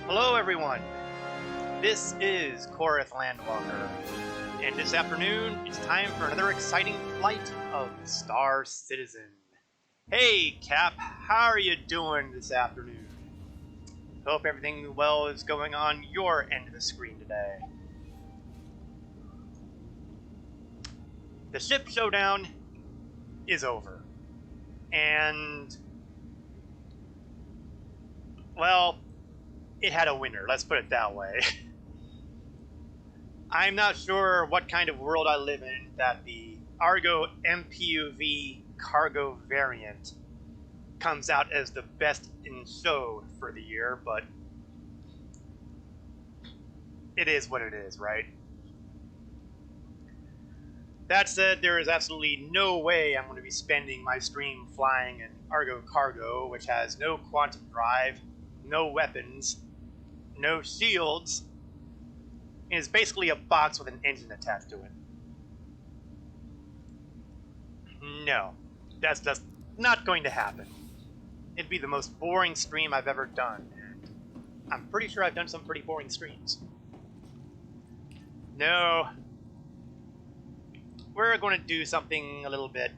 Hello everyone, this is Korith Landwalker, and this afternoon it's time for another exciting flight of Star Citizen. Hey Cap, how are you doing this afternoon? Hope everything well is going on your end of the screen today. The ship showdown is over, and well, it had a winner, let's put it that way. I'm not sure what kind of world I live in that the Argo MPUV cargo variant comes out as the best in show for the year, but it is what it is, right? That said, there is absolutely no way I'm going to be spending my stream flying an Argo cargo, which has no quantum drive, no weapons, no shields, and is basically a box with an engine attached to it. No, that's just not going to happen. It'd be the most boring stream I've ever done, and I'm pretty sure I've done some pretty boring streams. No, we're going to do something a little bit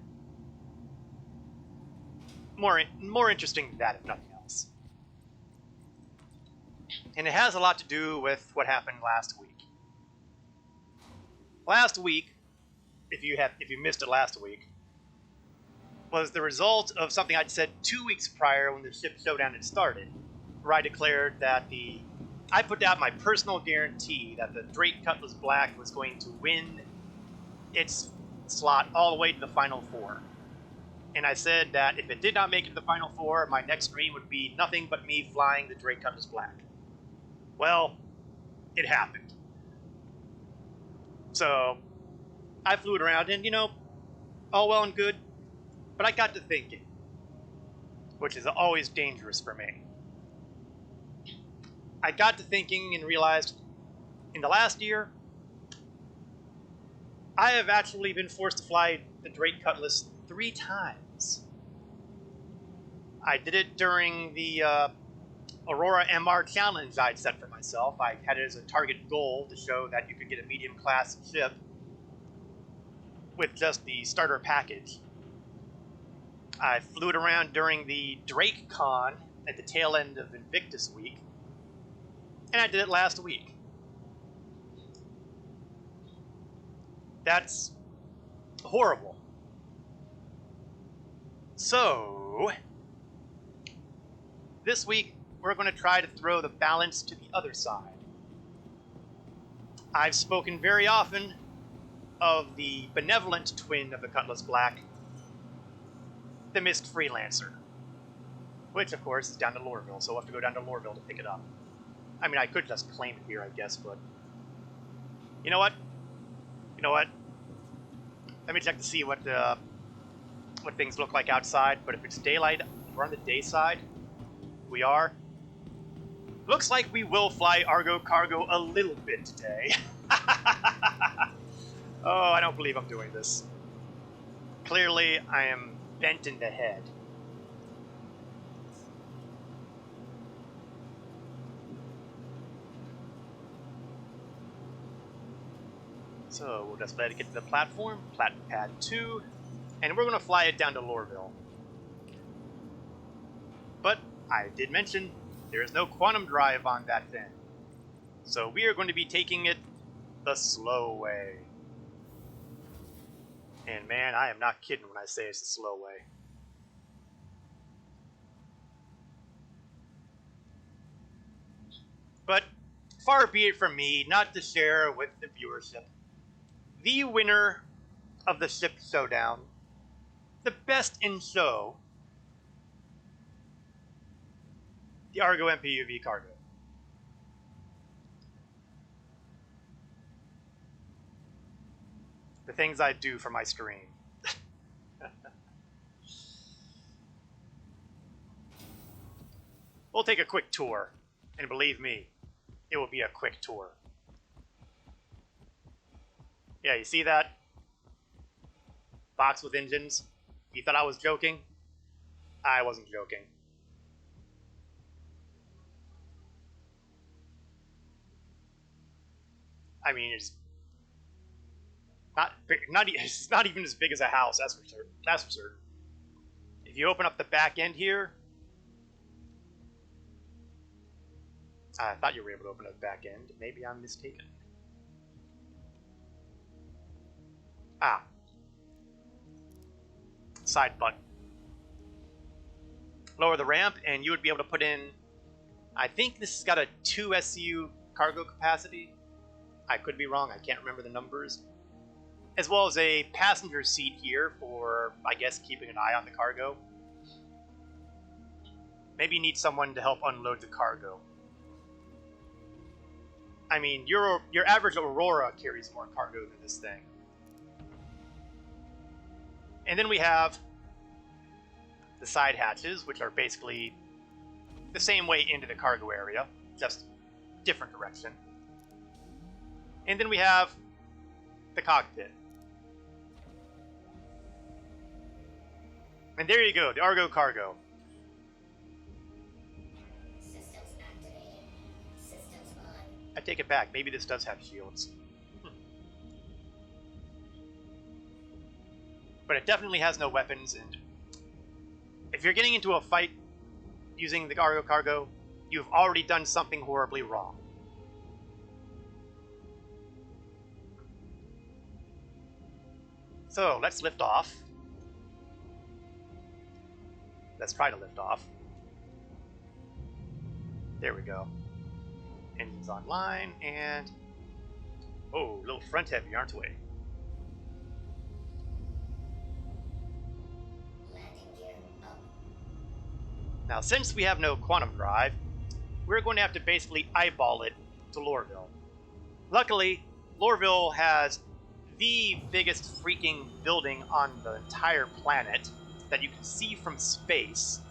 more interesting than that, if nothing else. And it has a lot to do with what happened last week. Last week, if you missed it last week, was the result of something I'd said 2 weeks prior when the ship showdown had started, where I declared that I put out my personal guarantee that the Drake Cutlass Black was going to win its slot all the way to the Final Four. And I said that if it did not make it to the Final Four, my next stream would be nothing but me flying the Drake Cutlass Black. Well, it happened. So, I flew it around, and all well and good, but I got to thinking, which is always dangerous for me. I got to thinking and realized, in the last year, I have actually been forced to fly the Drake Cutlass 3 times. I did it during the Aurora MR challenge I'd set for myself. I had it as a target goal to show that you could get a medium-class ship with just the starter package. I flew it around during the Drake Con at the tail end of Invictus Week, and I did it last week. That's horrible. So, this week, we're going to try to throw the balance to the other side. I've spoken very often of the benevolent twin of the Cutlass Black, the missed Freelancer, which of course is down to Lorville, so we'll have to go down to Lorville to pick it up. I mean, I could just claim it here, I guess, but you know what? Let me check to see what things look like outside, but if it's daylight, we're on the day side. We are. Looks like we will fly Argo cargo a little bit today. Oh, I don't believe I'm doing this. Clearly, I am bent in the head. So, we'll just let it get to the platform, pad 2, and we're going to fly it down to Lorville. But, I did mention, there is no quantum drive on that thing. So we are going to be taking it the slow way. And man, I am not kidding when I say it's the slow way. But far be it from me not to share with the viewership the winner of the ship showdown, the best in show, the Argo MPUV cargo. The things I do for my stream. We'll take a quick tour, and believe me, it will be a quick tour. Yeah, you see that? Box with engines. You thought I was joking? I wasn't joking. I mean, it's not big, it's not even as big as a house. That's for certain. That's for certain. If you open up the back end here, I thought you were able to open up the back end. Maybe I'm mistaken. Ah, side button. Lower the ramp, and you would be able to put in. I think this has got a 2 SCU cargo capacity. I could be wrong. I can't remember the numbers. As well as a passenger seat here for, I guess, keeping an eye on the cargo. Maybe you need someone to help unload the cargo. I mean, your average Aurora carries more cargo than this thing. And then we have the side hatches, which are basically the same way into the cargo area, just different direction. And then we have the cockpit. And there you go, the Argo cargo. Systems activated. Systems on. I take it back, maybe this does have shields. But it definitely has no weapons, and if you're getting into a fight using the Argo cargo, you've already done something horribly wrong. So, let's lift off. Let's try to lift off. There we go. Engines online, and... oh, a little front heavy, aren't we? Landing gear up. Now, since we have no quantum drive, we're going to have to basically eyeball it to Lorville. Luckily, Lorville has the biggest freaking building on the entire planet that you can see from space.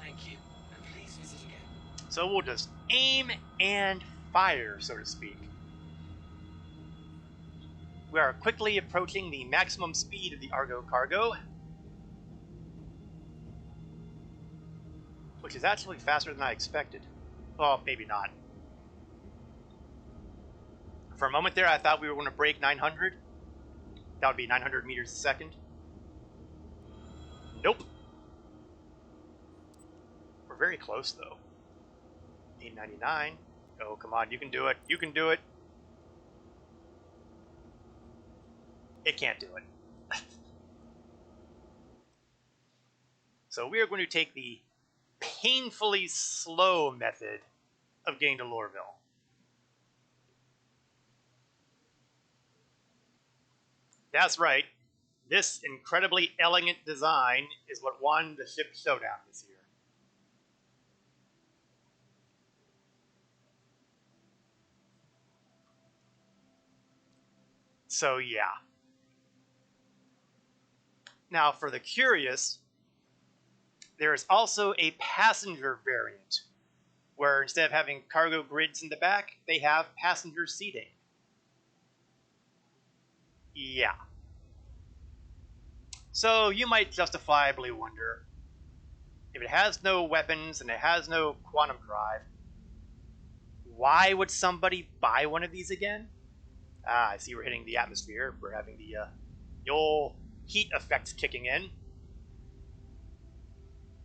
Thank you, and please visit again. So we'll just aim and fire, so to speak. We are quickly approaching the maximum speed of the Argo cargo, which is actually faster than I expected. Well, maybe not. For a moment there, I thought we were going to break 900. That would be 900 meters a second. Nope. We're very close, though. 899. Oh, come on. You can do it. You can do it. It can't do it. So we are going to take the painfully slow method of getting to Lorville. That's right. This incredibly elegant design is what won the ship showdown this year. So yeah. Now for the curious, there is also a passenger variant, where instead of having cargo grids in the back, they have passenger seating. Yeah. So you might justifiably wonder, if it has no weapons and it has no quantum drive, why would somebody buy one of these again? Ah, I see we're hitting the atmosphere. We're having the old heat effects kicking in.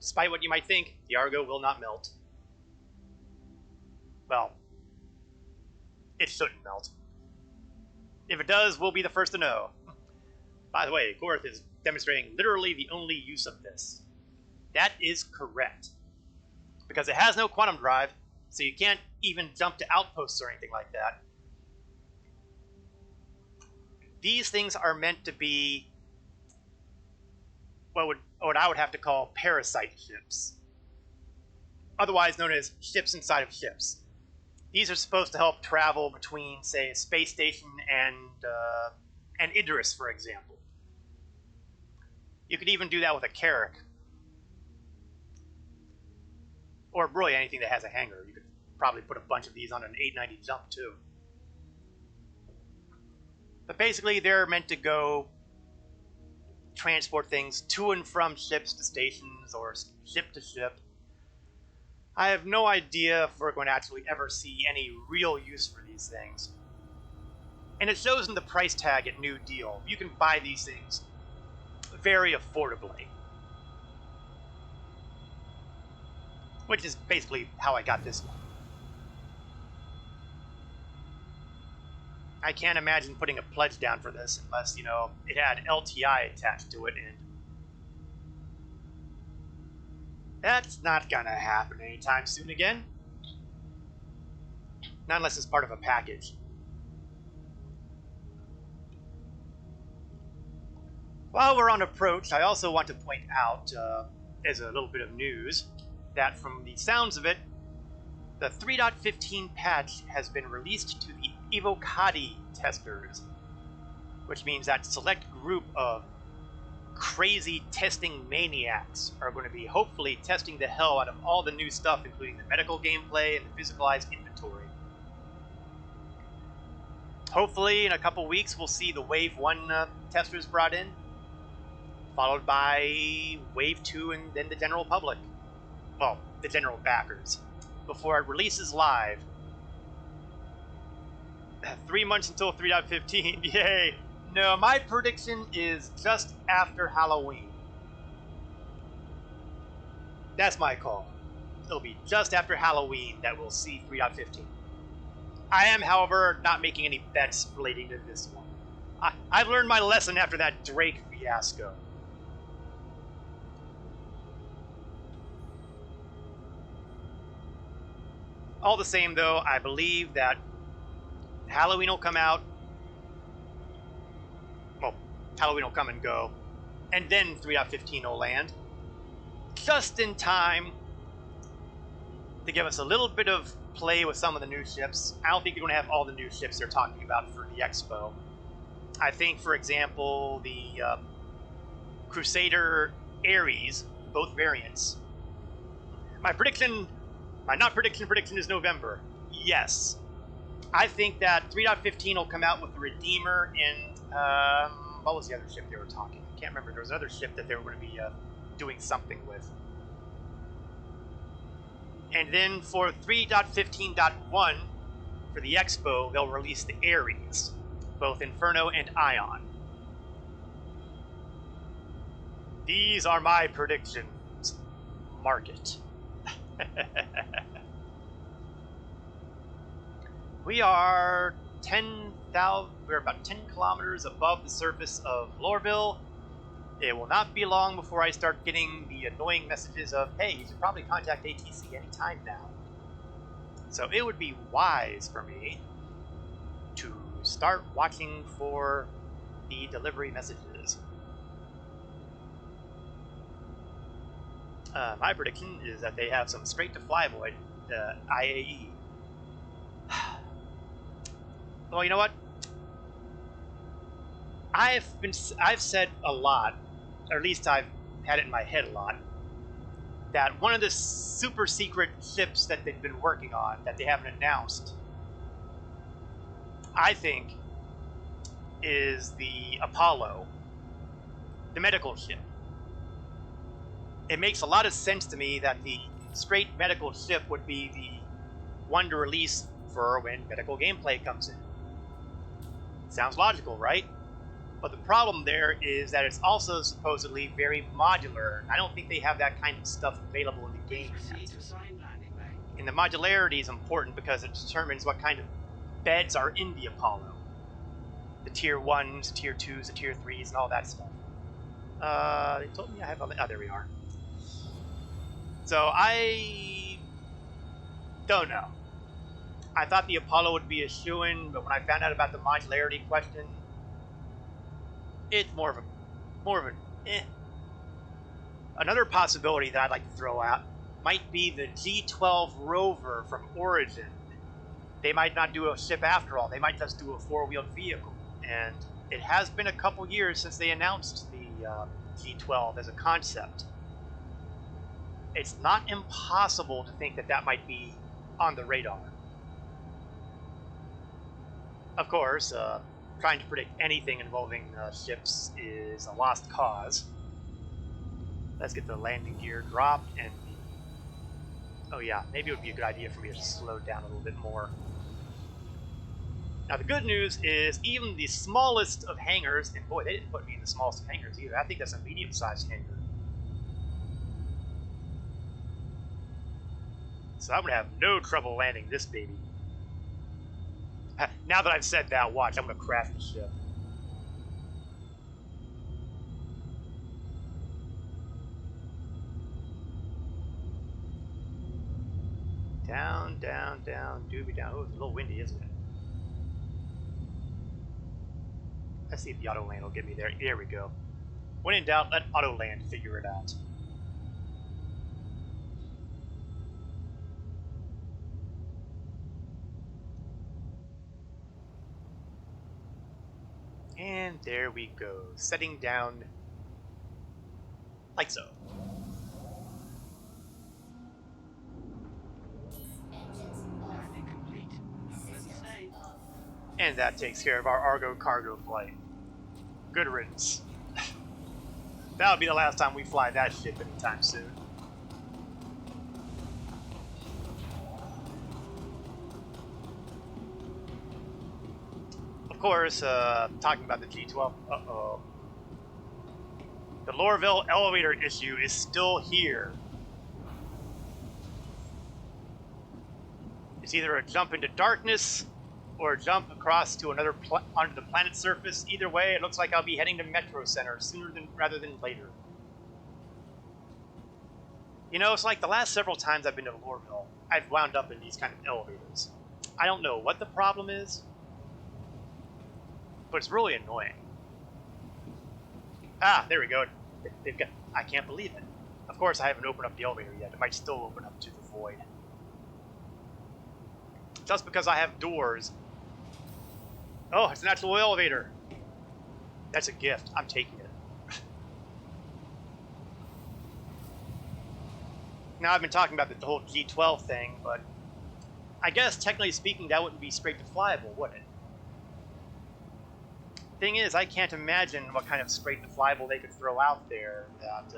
Despite what you might think, the Argo will not melt. Well, it shouldn't melt. If it does, we'll be the first to know. By the way, Gorth is demonstrating literally the only use of this. That is correct. Because it has no quantum drive, so you can't even jump to outposts or anything like that. These things are meant to be what I would have to call Parasite Ships. Otherwise known as ships inside of ships. These are supposed to help travel between, say, a space station and Idris, for example. You could even do that with a Carrack. Or really anything that has a hangar. You could probably put a bunch of these on an 890 jump, too. But basically, they're meant to go transport things to and from ships to stations or ship to ship. I have no idea if we're going to actually ever see any real use for these things. And it shows in the price tag at New Deal. You can buy these things very affordably. Which is basically how I got this one. I can't imagine putting a pledge down for this unless, you know, it had LTI attached to it, and that's not gonna happen anytime soon again. Not unless it's part of a package. While we're on approach, I also want to point out, as a little bit of news, that from the sounds of it, the 3.15 patch has been released to the Evocati testers, which means that select group of crazy testing maniacs are going to be hopefully testing the hell out of all the new stuff, including the medical gameplay and the physicalized inventory. Hopefully, in a couple weeks, we'll see the Wave 1 testers brought in, followed by Wave 2 and then the general public. Well, the general backers, before it releases live. 3 months until 3.15, yay! No, my prediction is just after Halloween. That's my call. It'll be just after Halloween that we'll see 3.15. I am, however, not making any bets relating to this one. I've learned my lesson after that Drake fiasco. All the same, though, I believe that Halloween will come out. Well, Halloween will come and go. And then 3.15 will land. Just in time to give us a little bit of play with some of the new ships. I don't think they're going to have all the new ships they're talking about for the Expo. I think, for example, the Crusader Ares, both variants. My prediction is November. Yes. I think that 3.15 will come out with the Redeemer and, what was the other ship they were talking? I can't remember. There was another ship that they were going to be doing something with. And then for 3.15.1, for the Expo, they'll release the Ares, both Inferno and Ion. These are my predictions. Mark it. We are we're about 10 kilometers above the surface of Lorville. It will not be long before I start getting the annoying messages of, hey, you should probably contact ATC anytime now. So it would be wise for me to start watching for the delivery messages. My prediction is that they have some straight-to-fly-void IAE. Well, you know what? I've said a lot, or at least I've had it in my head a lot, that one of the super secret ships that they've been working on that they haven't announced, I think, is the Apollo, the medical ship. It makes a lot of sense to me that the straight medical ship would be the one to release for when medical gameplay comes in. Sounds logical, right? But the problem there is that it's also supposedly very modular. I don't think they have that kind of stuff available in the game yet. And the modularity is important because it determines what kind of beds are in the Apollo. The tier 1s, the tier 2s, the tier 3s, and all that stuff. They told me I have... Oh, there we are. So I don't know. I thought the Apollo would be a shoo-in, but when I found out about the modularity question, it's more of an eh. Another possibility that I'd like to throw out might be the G12 Rover from Origin. They might not do a ship after all. They might just do a four-wheeled vehicle. And it has been a couple years since they announced the G12 as a concept. It's not impossible to think that that might be on the radar. Of course, trying to predict anything involving ships is a lost cause. Let's get the landing gear dropped and Oh yeah, maybe it would be a good idea for me to slow down a little bit more. Now the good news is even the smallest of hangars, and boy, they didn't put me in the smallest of hangars either. I think that's a medium-sized hangar. So I'm gonna have no trouble landing this baby. Now that I've said that, watch, I'm gonna crash the ship. Down, down, down, doobie down. Oh, it's a little windy, isn't it? Let's see if the auto land will get me there. There we go. When in doubt, let auto land figure it out. And there we go. Setting down like so. Engines off. Landing complete. Have a pleasant Systems stay. off. And that takes care of our Argo cargo flight. Good riddance. That'll be the last time we fly that ship anytime soon. Of course, talking about the G12, the Lorville Elevator issue is still here. It's either a jump into darkness or a jump across to another onto the planet's surface. Either way, it looks like I'll be heading to Metro Center sooner rather than later. You know, it's like the last several times I've been to Lorville, I've wound up in these kind of elevators. I don't know what the problem is, but it's really annoying. Ah, there we go. They've got. I can't believe it. Of course, I haven't opened up the elevator yet. It might still open up to the void. Just because I have doors. Oh, it's an actual elevator. That's a gift. I'm taking it. Now, I've been talking about the whole G12 thing, but I guess, technically speaking, that wouldn't be straight to flyable, would it? Thing is, I can't imagine what kind of straight to flyable they could throw out there that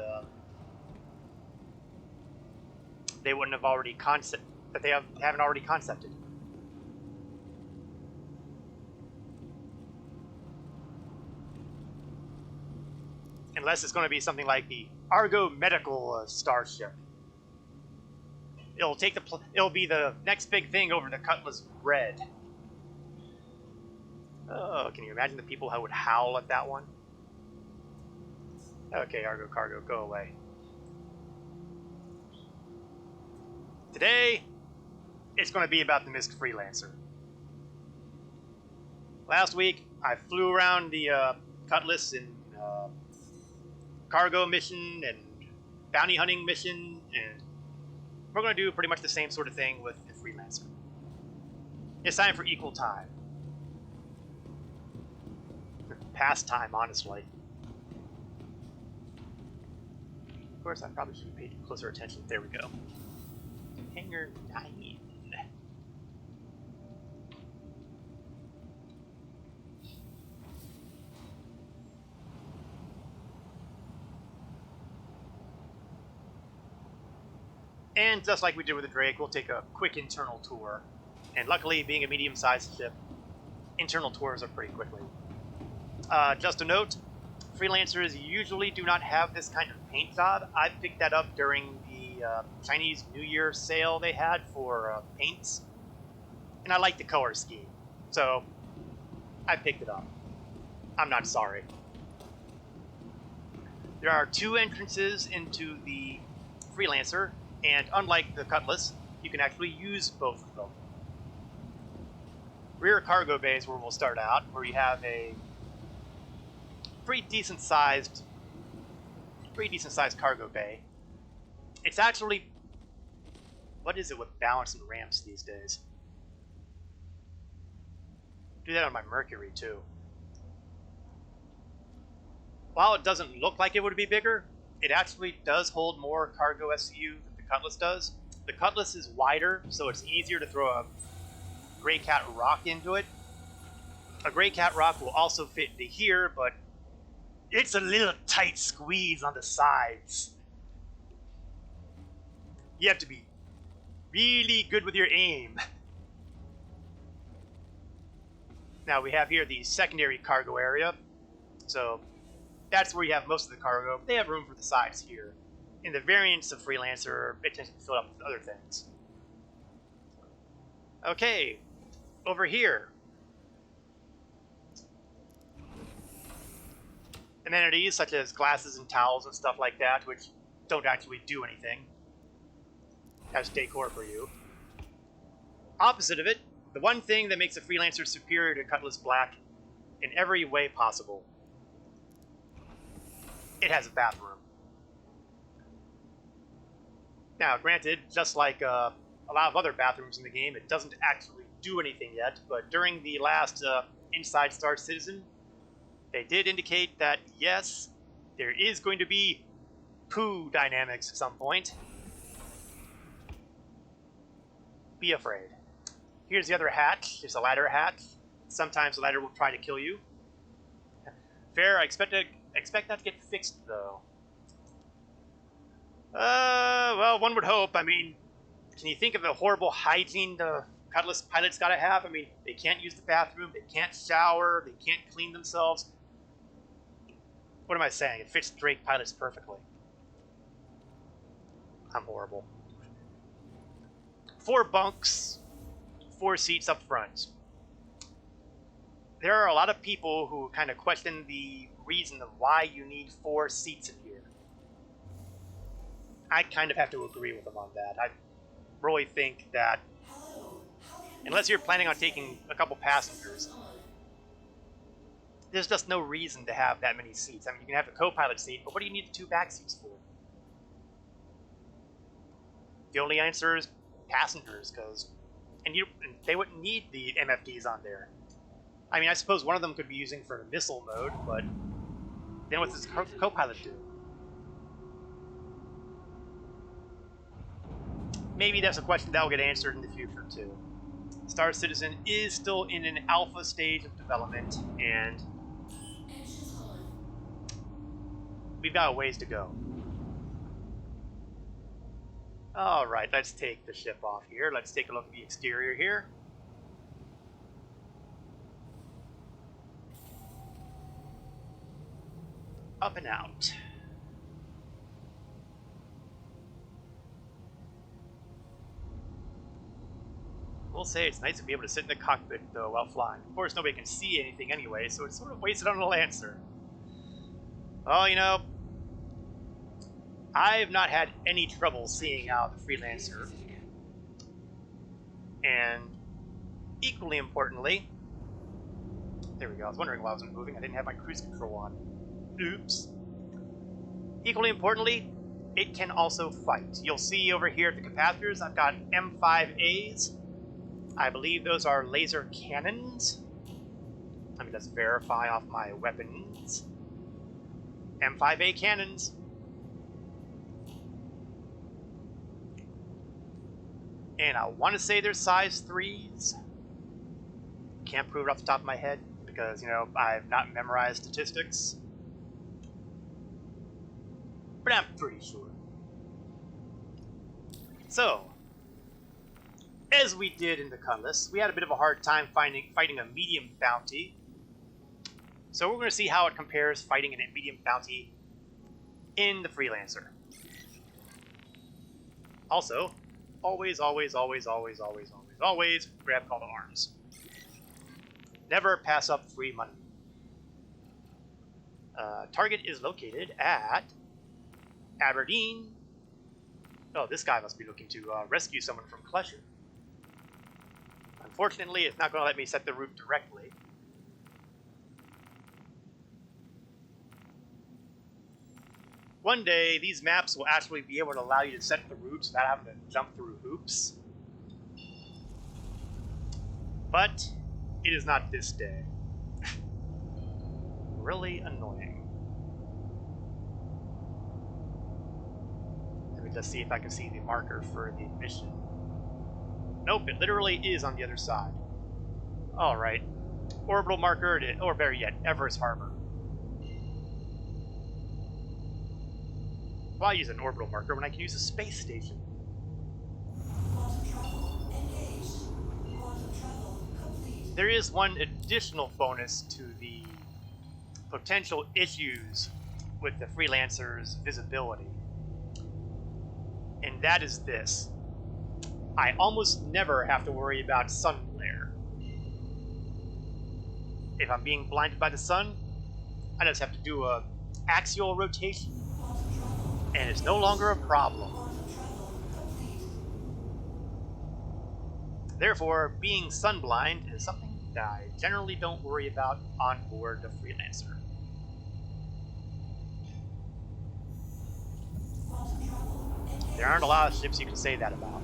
they wouldn't have already haven't already concepted. Unless it's going to be something like the Argo Medical Starship. It'll be the next big thing over the Cutlass Red. Oh, can you imagine the people who would howl at that one? Okay, Argo Cargo, go away. Today, it's going to be about the missed Freelancer. Last week, I flew around the Cutlass in cargo mission and bounty hunting mission, and we're going to do pretty much the same sort of thing with the Freelancer. It's time for equal time. Pastime, honestly. Of course, I probably should have paid closer attention. There we go. Hangar 9. And just like we did with the Drake, we'll take a quick internal tour. And luckily, being a medium-sized ship, internal tours are pretty quickly. Just a note, Freelancers usually do not have this kind of paint job. I picked that up during the Chinese New Year sale they had for paints. And I like the color scheme. So, I picked it up. I'm not sorry. There are 2 entrances into the Freelancer, and unlike the Cutlass, you can actually use both of them. Rear cargo bay is where we'll start out, where you have a pretty decent sized cargo bay. It's actually, what is it with balance and ramps these days? Do that on my Mercury too. While it doesn't look like it would be bigger, it actually does hold more cargo SCU than the Cutlass does. The Cutlass is wider, so it's easier to throw a Grey Cat rock into it. A Grey Cat rock will also fit into here, but it's a little tight squeeze on the sides. You have to be really good with your aim. Now we have here the secondary cargo area. So that's where you have most of the cargo. They have room for the sides here. In the variants of Freelancer, it tends to be filled up with other things. Okay, over here. Amenities such as glasses and towels and stuff like that, which don't actually do anything. That's decor for you. Opposite of it, the one thing that makes a Freelancer superior to Cutlass Black in every way possible. It has a bathroom. Now, granted, just like a lot of other bathrooms in the game, it doesn't actually do anything yet, but during the last Inside Star Citizen, they did indicate that, yes, there is going to be poo dynamics at some point. Be afraid. Here's the other hatch. There's a ladder hatch. Sometimes the ladder will try to kill you. Fair, I expect that to get fixed, though. Well, one would hope. I mean, can you think of the horrible hygiene the Cutlass pilots gotta have? I mean, they can't use the bathroom, they can't shower, they can't clean themselves. What am I saying? It fits Drake pilots perfectly. I'm horrible. 4 bunks, 4 seats up front. There are a lot of people who kind of question the reason of why you need 4 seats in here. I kind of have to agree with them on that. I really think that unless you're planning on taking a couple passengers, there's just no reason to have that many seats. I mean, you can have a co-pilot seat, but what do you need the 2 back seats for? The only answer is passengers, because and they wouldn't need the MFDs on there. I mean, I suppose one of them could be using for missile mode, but then what does the co-pilot do? Maybe that's a question that will get answered in the future, too. Star Citizen is still in an alpha stage of development, and we've got a ways to go. Alright, let's take the ship off here. Let's take a look at the exterior here. Up and out. We'll say it's nice to be able to sit in the cockpit, though, while flying. Of course, nobody can see anything anyway, so it's sort of wasted on a Lancer. Well, you know, I've not had any trouble seeing out the Freelancer. And equally importantly, there we go. I was wondering why I wasn't moving. I didn't have my cruise control on. Oops. Equally importantly, it can also fight. You'll see over here at the capacitors, I've got M5As. I believe those are laser cannons. Let me just verify off my weapons. M5A cannons. And I want to say they're size 3s. Can't prove it off the top of my head because, you know, I've not memorized statistics. But I'm pretty sure. So, as we did in the Cutlass, we had a bit of a hard time fighting a medium bounty. So we're going to see how it compares fighting a medium bounty in the Freelancer. Also, always grab call to arms. Never pass up free money. Target is located at Aberdeen. Oh, this guy must be looking to rescue someone from Klesher. Unfortunately, it's not going to let me set the route directly. One day, these maps will actually be able to allow you to set the routes without having to jump through hoops. But it is not this day. Really annoying. Let me just see if I can see the marker for the mission. Nope, it literally is on the other side. Alright. Orbital marker, or better yet, Everest Harbor. Why use an orbital marker when I can use a space station? there is one additional bonus to the potential issues with the Freelancer's visibility. And that is this. I almost never have to worry about sun glare. If I'm being blinded by the sun, I just have to do a axial rotation, and it's no longer a problem. Therefore, being sunblind is something that I generally don't worry about on board the Freelancer. There aren't a lot of ships you can say that about.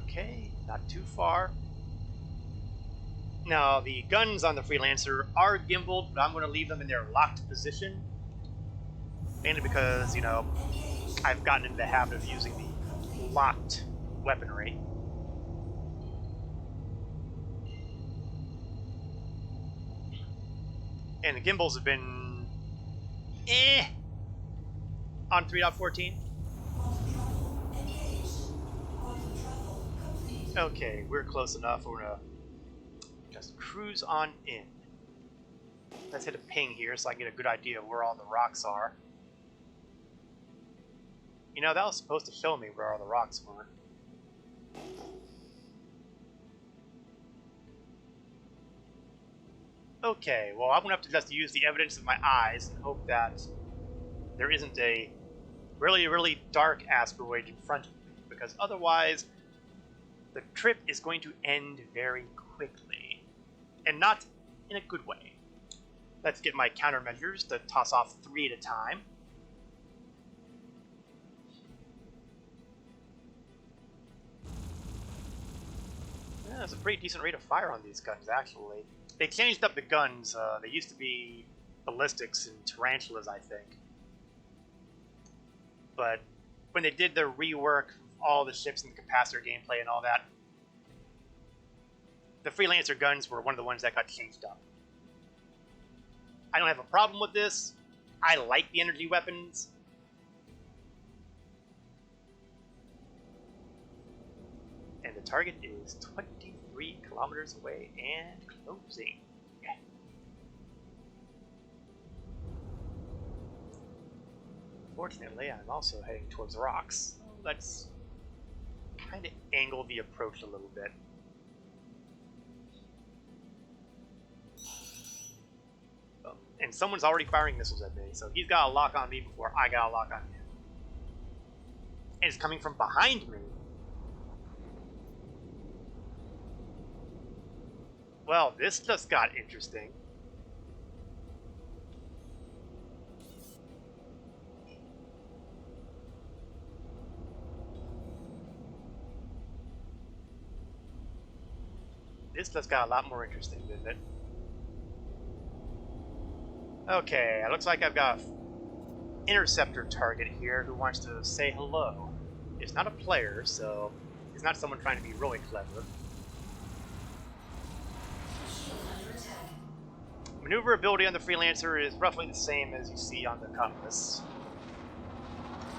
Okay, not too far. Now, the guns on the Freelancer are gimbaled, but I'm going to leave them in their locked position. Mainly because, you know, I've gotten into the habit of using the locked weaponry. And the gimbals have been on 3.14. Okay, we're close enough. We're gonna just cruise on in. Let's hit a ping here so I can get a good idea of where all the rocks are. You know, that was supposed to show me where all the rocks were. Okay, well, I'm gonna have to just use the evidence of my eyes and hope that there isn't a really, really dark asteroid in front of me, because otherwise the trip is going to end very quickly, and not in a good way. Let's get my countermeasures to toss off 3 at a time. Yeah, that's a pretty decent rate of fire on these guns, actually. They changed up the guns. They used to be ballistics and tarantulas, I think. But when they did the rework of all the ships and the capacitor gameplay and all that, the Freelancer guns were one of the ones that got changed up. I don't have a problem with this. I like the energy weapons. And the target is 23 kilometers away and closing. Fortunately, I'm also heading towards rocks. Let's kind of angle the approach a little bit. Oh, and someone's already firing missiles at me, so he's got a lock on me before I got a lock on him. And it's coming from behind me. Well, this just got interesting. This just got a lot more interesting, didn't it? Okay, it looks like I've got an interceptor target here who wants to say hello. It's not a player, so it's not someone trying to be really clever. Maneuverability on the Freelancer is roughly the same as you see on the Cutlass.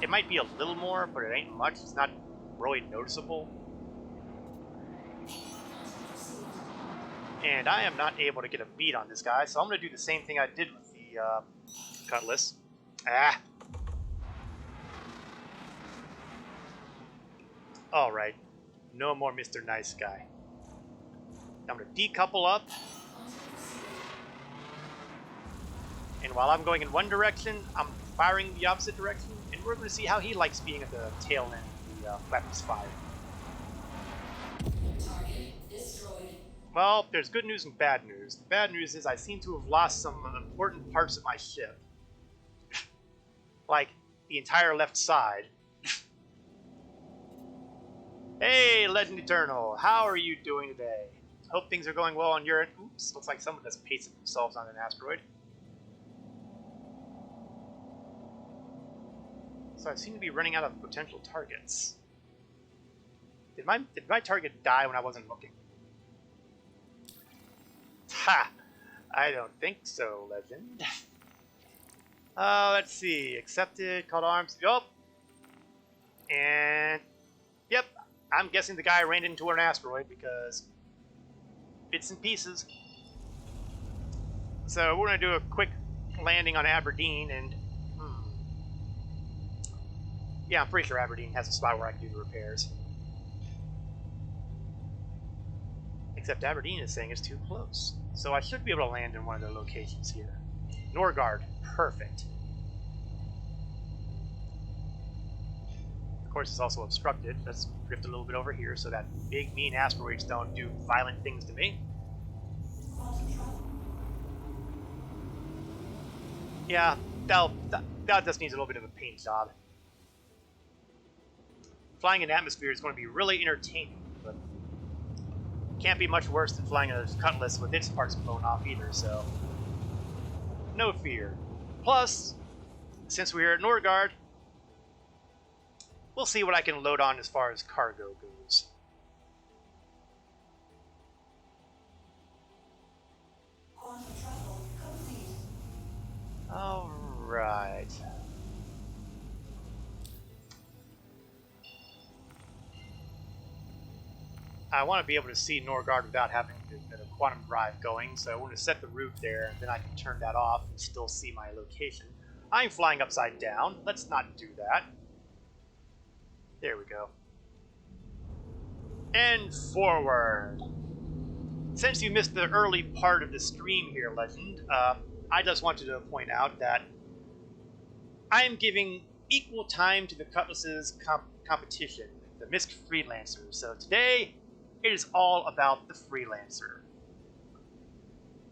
It might be a little more, but it ain't much. It's not really noticeable. And I am not able to get a beat on this guy, so I'm going to do the same thing I did with the Cutlass. Ah! Alright. No more Mr. Nice Guy. I'm going to decouple up. And while I'm going in one direction, I'm firing the opposite direction, and we're going to see how he likes being at the tail end of the weapons fire. Well, there's good news and bad news. The bad news is I seem to have lost some important parts of my ship. Like, the entire left side. Hey, Legend Eternal, how are you doing today? Hope things are going well on your end. Oops, looks like someone has pasted themselves on an asteroid. So I seem to be running out of potential targets. Did my target die when I wasn't looking? Ha! I don't think so, Legend. Let's see. Accepted. Call to arms. Yup. And yep. I'm guessing the guy ran into an asteroid because bits and pieces. So we're gonna do a quick landing on Aberdeen, and yeah, I'm pretty sure Aberdeen has a spot where I can do the repairs. Except Aberdeen is saying it's too close, so I should be able to land in one of their locations here. Norgard, perfect. Of course, it's also obstructed. Let's drift a little bit over here so that big, mean asteroids don't do violent things to me. Yeah, that just needs a little bit of a paint job. Flying in atmosphere is going to be really entertaining, but can't be much worse than flying a Cutlass with its parts blown off either, so no fear. Plus, since we're at Norgard, we'll see what I can load on as far as cargo goes. Alright. I want to be able to see Norgard without having the quantum drive going, so I want to set the route there, and then I can turn that off and still see my location. I'm flying upside down. Let's not do that. There we go. And forward. Since you missed the early part of the stream here, Legend, I just wanted to point out that I am giving equal time to the Cutlass's competition, the MISC Freelancer. So today, it is all about the Freelancer.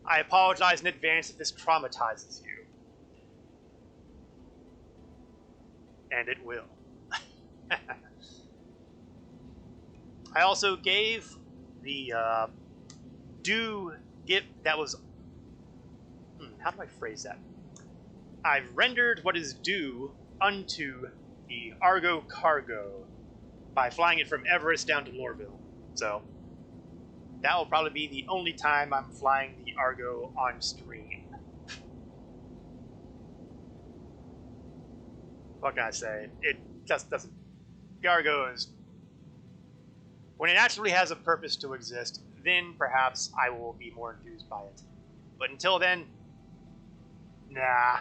I apologize in advance if this traumatizes you. And it will. I also gave the due gift that was... how do I phrase that? I've rendered what is due unto the Argo cargo by flying it from Everest down to Lorville. So that will probably be the only time I'm flying the Argo on stream. What can I say? It just doesn't... The Argo is... When it actually has a purpose to exist, then perhaps I will be more enthused by it. But until then, nah.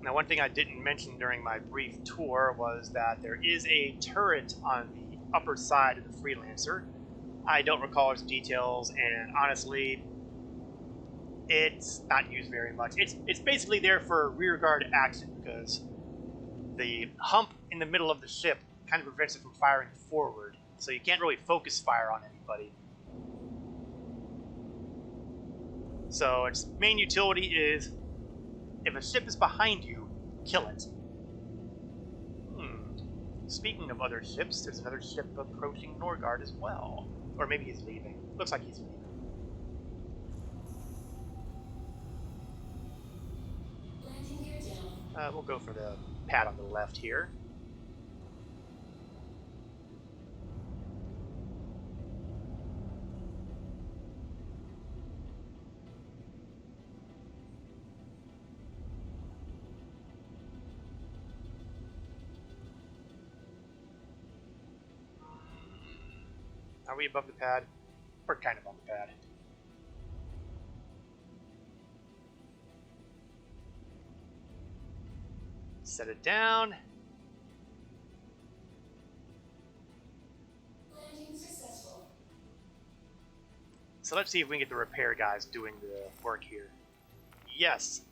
Now, one thing I didn't mention during my brief tour was that there is a turret on the upper side of the Freelancer. I don't recall its details, and honestly, it's not used very much. It's basically there for rear guard action, because the hump in the middle of the ship kind of prevents it from firing forward, so you can't really focus fire on anybody. So its main utility is, if a ship is behind you, kill it. Speaking of other ships, there's another ship approaching Norgard as well. Or maybe he's leaving. Looks like he's leaving. We'll go for the pad on the left here. Are we above the pad? We're kind of on the pad. Set it down. Landing successful. So let's see if we can get the repair guys doing the work here. Yes.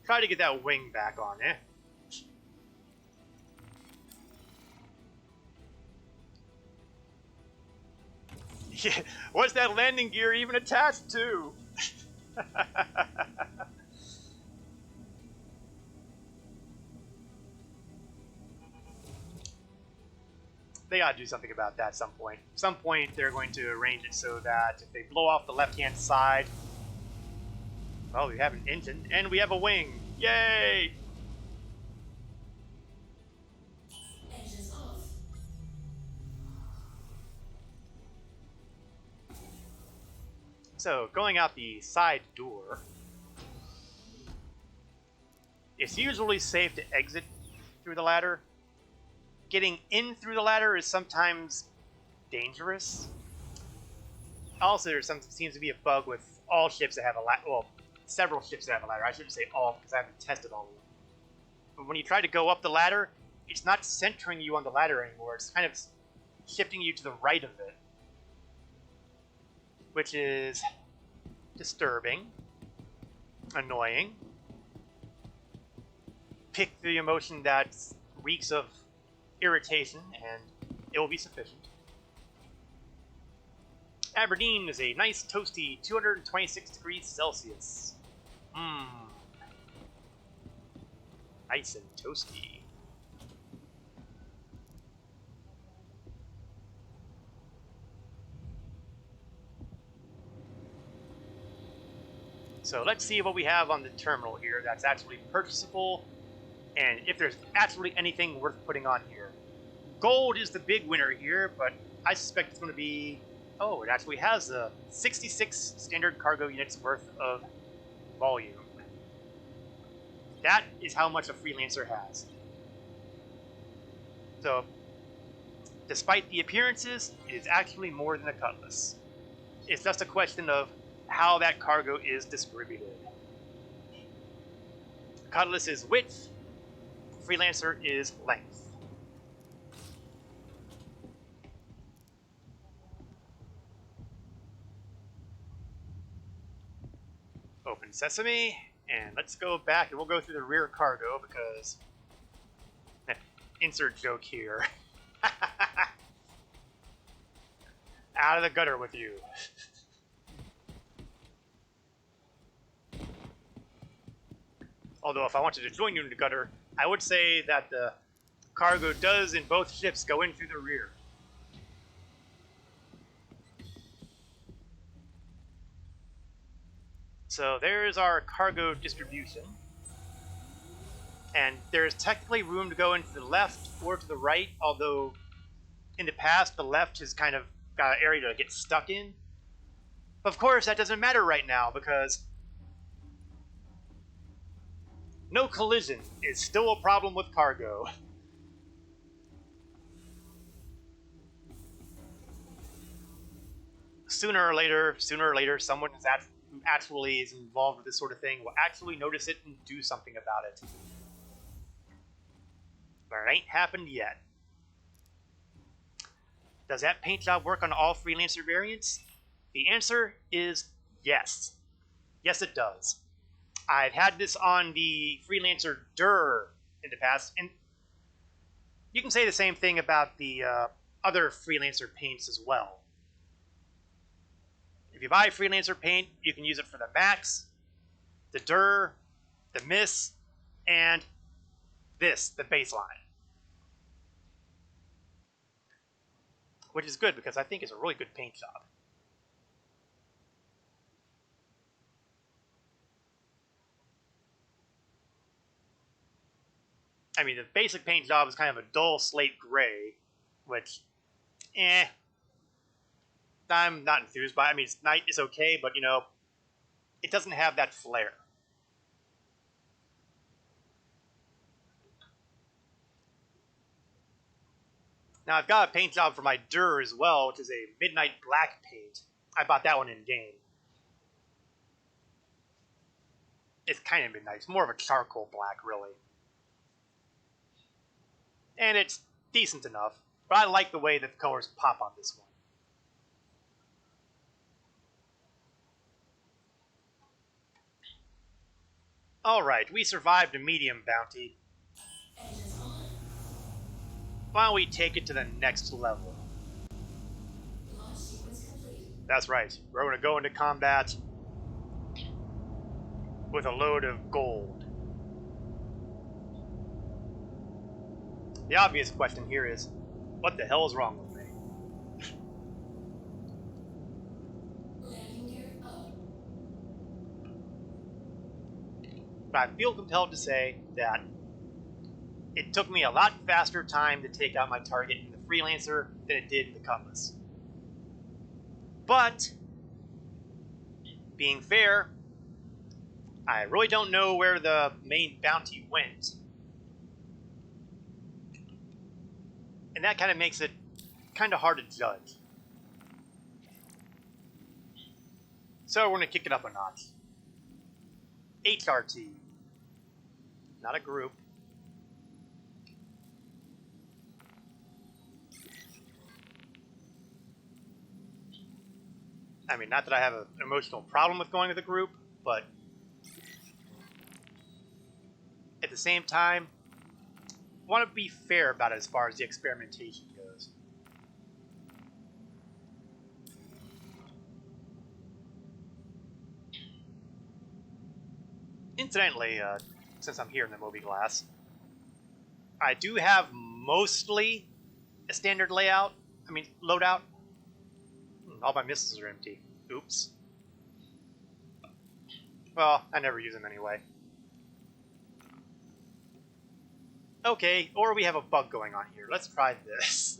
Try to get that wing back on, eh? Yeah. What's that landing gear even attached to? They gotta do something about that at some point. At some point, they're going to arrange it so that if they blow off the left-hand side... Well, we have an engine, and we have a wing! Yay! Engines off. So, going out the side door, it's usually safe to exit through the ladder. Getting in through the ladder is sometimes dangerous. Also, there seems to be a bug with all ships that have a ladder. Well, several ships that have a ladder. I shouldn't say all because I haven't tested all of them. But when you try to go up the ladder, it's not centering you on the ladder anymore. It's kind of shifting you to the right of it, which is disturbing, annoying. Pick the emotion that reeks of irritation, and it will be sufficient. Aberdeen is a nice, toasty 226 degrees Celsius. Nice and toasty. So let's see what we have on the terminal here that's actually purchasable, and if there's actually anything worth putting on here. Gold is the big winner here, but I suspect it's going to be... Oh, it actually has 66 standard cargo units worth of volume. That is how much a Freelancer has. So, despite the appearances, it is actually more than a Cutlass. It's just a question of how that cargo is distributed. Cutlass is width, Freelancer is length. Open sesame, and let's go back and we'll go through the rear cargo because... insert joke here. Out of the gutter with you. Although if I wanted to join you in the gutter, I would say that the cargo does in both ships go in through the rear. So there's our cargo distribution. And there's technically room to go into the left or to the right, although in the past the left has kind of got an area to get stuck in. But of course that doesn't matter right now because no collision is still a problem with cargo. Sooner or later, someone who actually is involved with this sort of thing will actually notice it and do something about it. But it ain't happened yet. Does that paint job work on all Freelancer variants? The answer is yes. Yes, it does. I've had this on the Freelancer Dur in the past, and you can say the same thing about the other Freelancer paints as well. If you buy Freelancer paint, you can use it for the Max, the Dur, the Miss, and this, the baseline. Which is good because I think it's a really good paint job. I mean, the basic paint job is kind of a dull slate gray, which, I'm not enthused by. I mean, it's okay, but, you know, it doesn't have that flair. Now, I've got a paint job for my Dur as well, which is a midnight black paint. I bought that one in game. It's kind of midnight. It's more of a charcoal black, really. And it's decent enough, but I like the way that the colors pop on this one. Alright, we survived a medium bounty. Why don't we take it to the next level? That's right, we're going to go into combat with a load of gold. The obvious question here is, what the hell is wrong with me? But I feel compelled to say that it took me a lot faster time to take out my target in the Freelancer than it did in the Cutlass. But being fair, I really don't know where the main bounty went. And that kind of makes it kind of hard to judge. So we're going to kick it up a notch. HRT. Not a group. I mean, not that I have an emotional problem with going with a group, but at the same time, I want to be fair about it as far as the experimentation goes. Incidentally, since I'm here in the movie glass, I do have mostly a standard layout. I mean, loadout. All my missiles are empty. Oops. Well, I never use them anyway. Okay, or we have a bug going on here. Let's try this.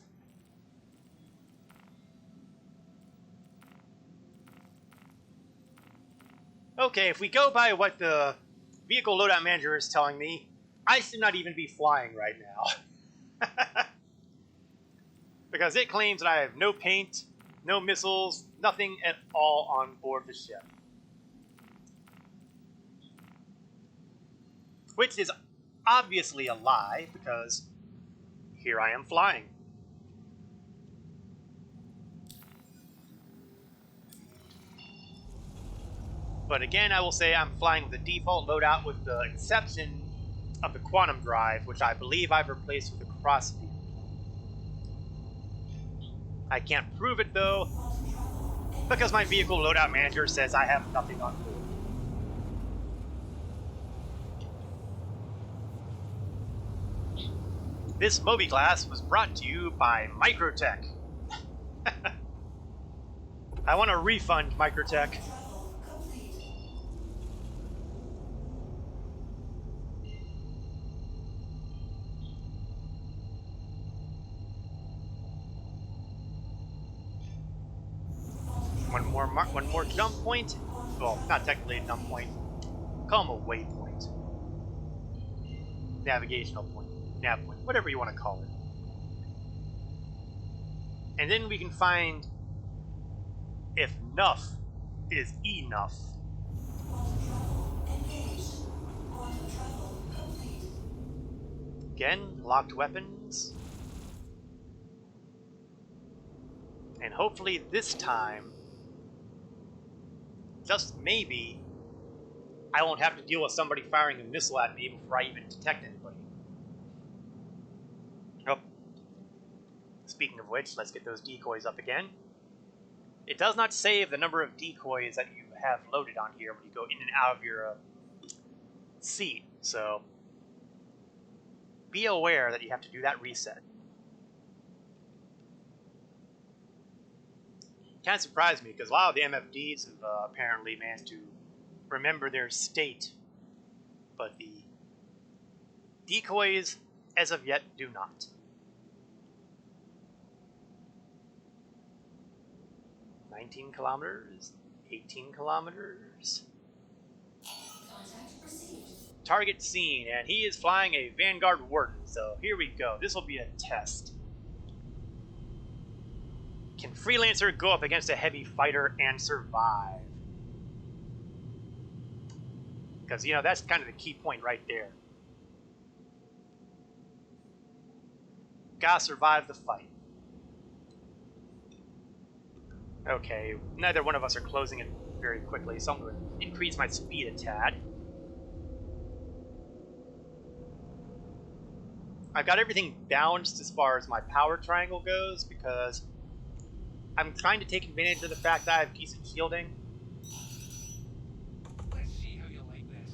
Okay, if we go by what the vehicle loadout manager is telling me, I should not even be flying right now. Because it claims that I have no paint, no missiles, nothing at all on board the ship. Which is obviously a lie, because here I am flying. But again, I will say I'm flying with the default loadout with the exception of the quantum drive, which I believe I've replaced with a crossfeed. I can't prove it though, because my vehicle loadout manager says I have nothing on board. This Moby Glass was brought to you by Microtech. I want a refund, Microtech. One more jump point. Well, not technically a jump point. Call them a waypoint. Navigational point. Nav point. Whatever you want to call it. And then we can find if enough is enough. Again, locked weapons. And hopefully this time, just maybe, I won't have to deal with somebody firing a missile at me before I even detect anybody. Oh. Speaking of which, let's get those decoys up again. It does not save the number of decoys that you have loaded on here when you go in and out of your seat, so be aware that you have to do that reset. Kind of surprised me, because a lot of the MFDs have apparently managed to remember their state, but the decoys, as of yet, do not. "19 kilometers, 18 kilometers. Target seen, and he is flying a Vanguard Warden, so here we go. This will be a test. Can Freelancer go up against a heavy fighter and survive? Because, you know, that's kind of the key point right there. Gotta survive the fight. Okay, neither one of us are closing it very quickly, so I'm going to increase my speed a tad. I've got everything balanced as far as my power triangle goes, because I'm trying to take advantage of the fact that I have decent shielding. Let's see how you like this.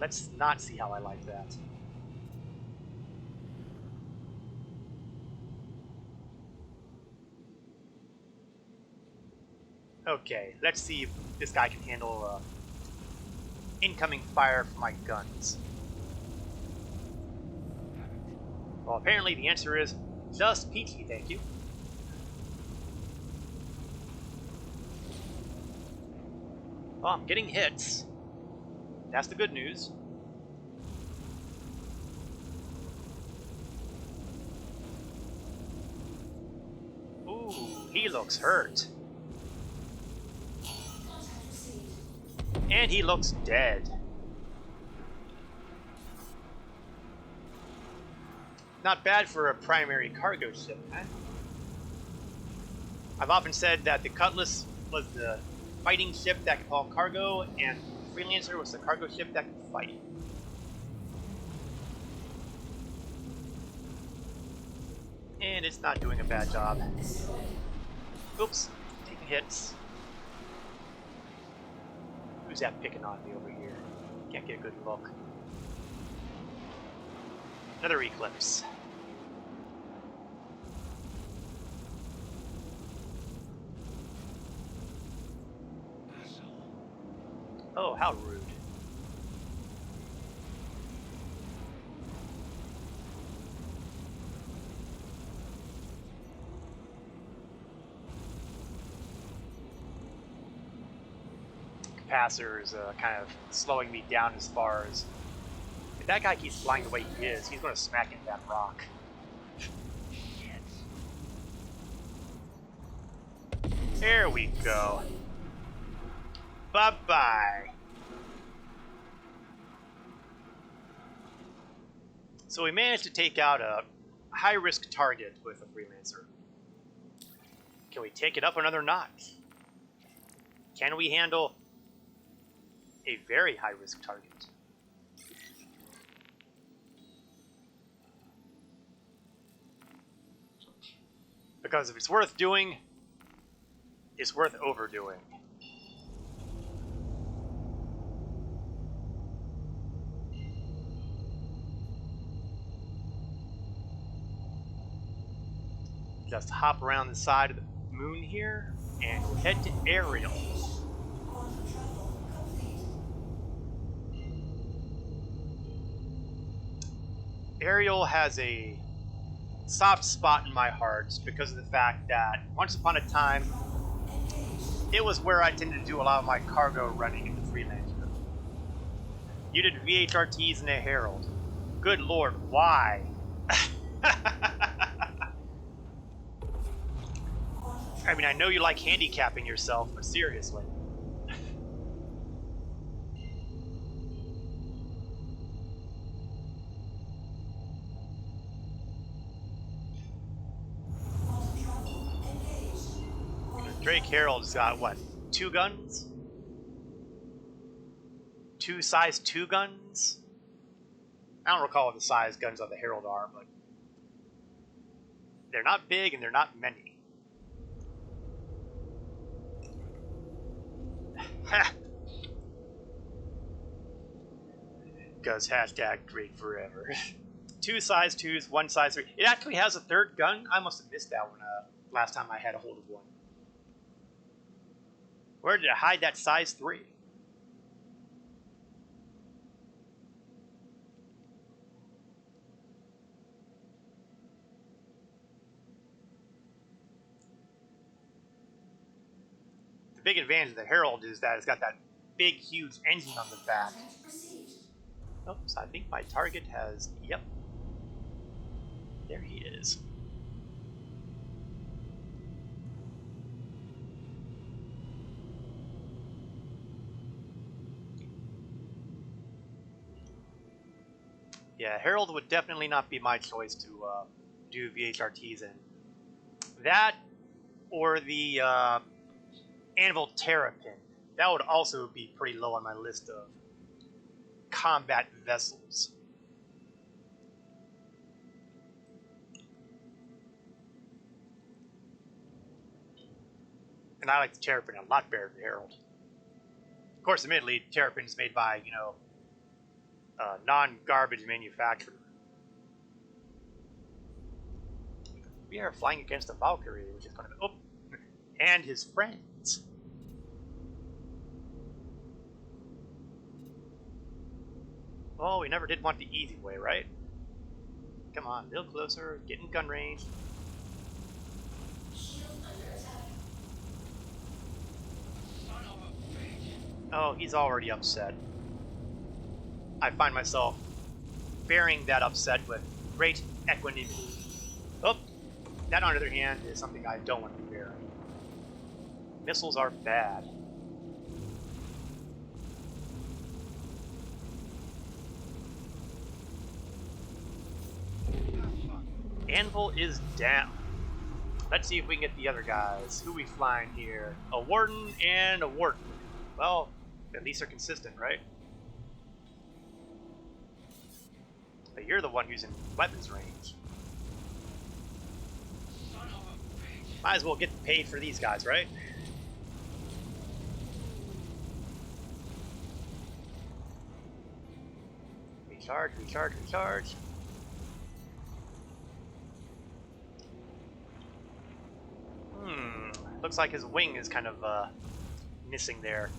Let's not see how I like that. Okay, let's see if this guy can handle incoming fire from my guns. Well, apparently the answer is just peachy, thank you. Well, I'm getting hits. That's the good news. Ooh, he looks hurt. And he looks dead. Not bad for a primary cargo ship, huh? I've often said that the Cutlass was the fighting ship that could haul cargo, and Freelancer was the cargo ship that could fight. And it's not doing a bad job. Oops, taking hits. Who's that picking on me over here? Can't get a good look. Another Eclipse. Oh, how rude. Capacitor is kind of slowing me down as far as... If that guy keeps flying the way he is, he's going to smack into that rock. Shit. There we go. Bye-bye. So we managed to take out a high-risk target with a Freelancer. Can we take it up another notch? Can we handle a very high-risk target? Because if it's worth doing, it's worth overdoing. Just hop around the side of the moon here, and we'll head to Ariel. Ariel has a soft spot in my heart because of the fact that once upon a time, it was where I tended to do a lot of my cargo running in the Freelancer. You did VHRTs and a Herald. Good lord, why? I mean, I know you like handicapping yourself, but seriously. Drake Herald's got, what, 2 guns? 2 size 2 guns? I don't recall what the size guns on the Herald are, but they're not big and they're not many. Because hashtag Drake forever. 2 size 2s, 1 size 3. It actually has a 3rd gun. I must have missed that one last time I had a hold of one. Where did I hide that size 3? The big advantage of the Herald is that it's got that big, huge engine on the back. Oops, I think my target has... Yep. There he is. Yeah, Herald would definitely not be my choice to do VHRTs in. That, or the Anvil Terrapin. That would also be pretty low on my list of combat vessels. And I like the Terrapin a lot better than the Herald. Of course, admittedly, Terrapin is made by, you know, non-garbage manufacturer. We are flying against a Valkyrie, which is going to be... Oh! And his friends. Oh, we never did want the easy way, right? Come on, a little closer, get in gun range. Oh, he's already upset. I find myself bearing that upset with great equanimity. Oh, that on the other hand is something I don't want to be bearing. Missiles are bad. Anvil is down. Let's see if we can get the other guys. Who we flying here? A Warden and a Warden. Well, at least they're consistent, right? But you're the one who's in weapons range. Might as well get paid for these guys, right? Recharge, recharge, recharge. Looks like his wing is kind of missing there.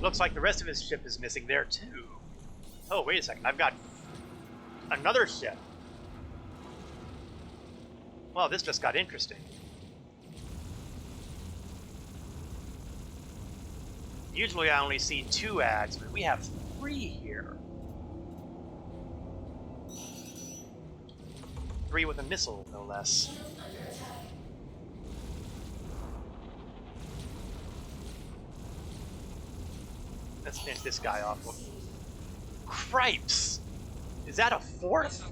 Looks like the rest of his ship is missing there too. Oh, wait a second. I've got another ship. Well, this just got interesting. Usually I only see 2 ads, but we have 3 here. 3 with a missile, no less. Let's finish this guy off. Cripes! Is that a 4th?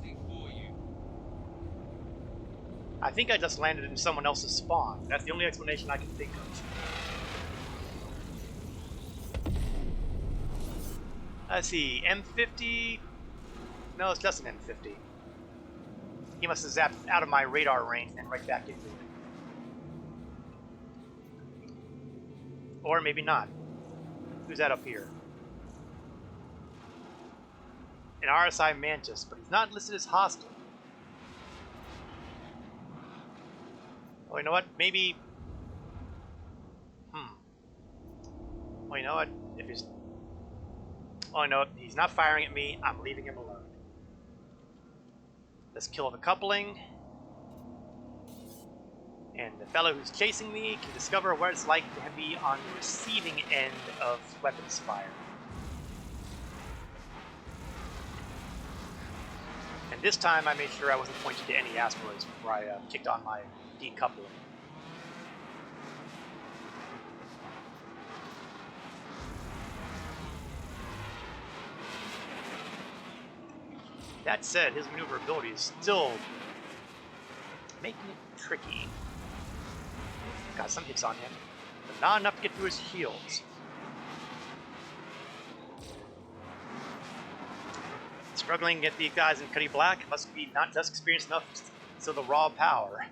I think I just landed in someone else's spawn. That's the only explanation I can think of. Let's see, M50? No, it's just an M50. He must have zapped out of my radar range and right back into it. Or maybe not. Who's that up here? An RSI Mantis, but he's not listed as hostile. Oh, you know what? Maybe... Well, you know what? If he's... Oh, you know what? He's not firing at me. I'm leaving him alone. Let's kill the coupling. And the fellow who's chasing me can discover what it's like to be on the receiving end of weapons fire. And this time I made sure I wasn't pointing to any asteroids before I kicked on my decoupling. That said, his maneuverability is still making it tricky. Got some hits on him, but not enough to get through his shields. Struggling to get these guys in Cuddy Black must be not just experienced enough, so the raw power.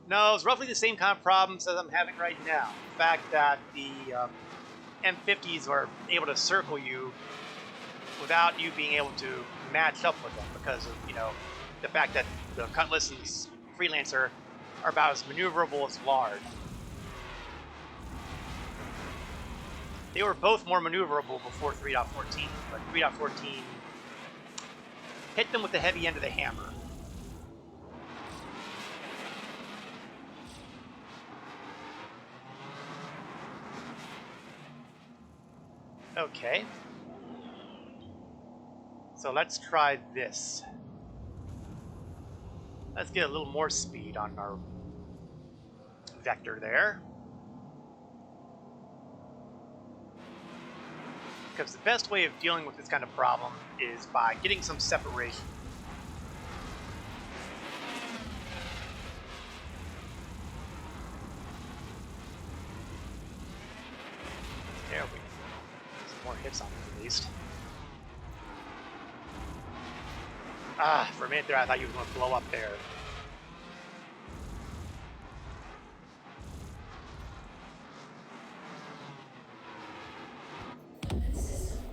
No, it's roughly the same kind of problems as I'm having right now. The fact that the M50s are able to circle you without you being able to match up with them because of, you know, the fact that the Cutlass and Freelancer are about as maneuverable as Lard. They were both more maneuverable before 3.14, but 3.14 hit them with the heavy end of the hammer. Okay. So let's try this. Let's get a little more speed on our vector there. Because the best way of dealing with this kind of problem is by getting some separation. There we go. Some more hits on it at least. Ah, for a minute there I thought you were going to blow up there.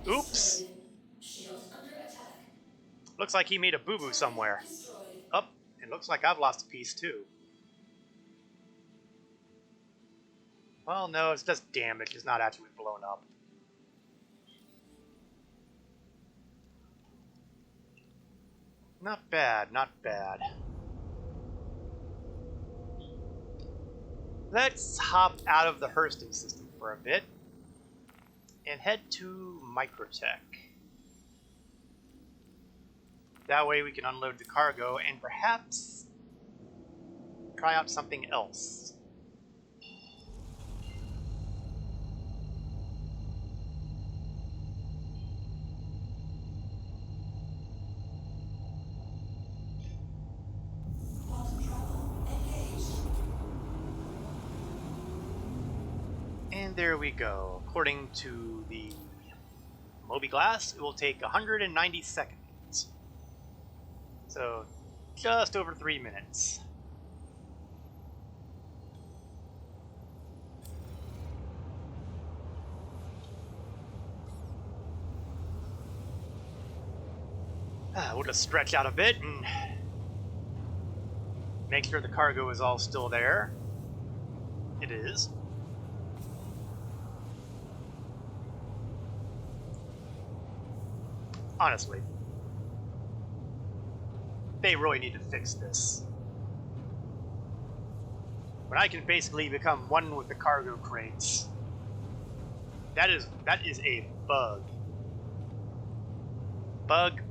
Oops! Looks like he made a boo-boo somewhere. Oh, it looks like I've lost a piece too. Well, no, it's just damage. It's not actually blown up. Not bad, not bad. Let's hop out of the Hurston system for a bit and head to Microtech. That way we can unload the cargo and perhaps try out something else. And there we go. According to the Moby Glass, it will take 190 seconds. So, just over 3 minutes. We'll just stretch out a bit and make sure the cargo is all still there. It is. Honestly, they really need to fix this. When I can basically become one with the cargo crates, that is a bug. Bug.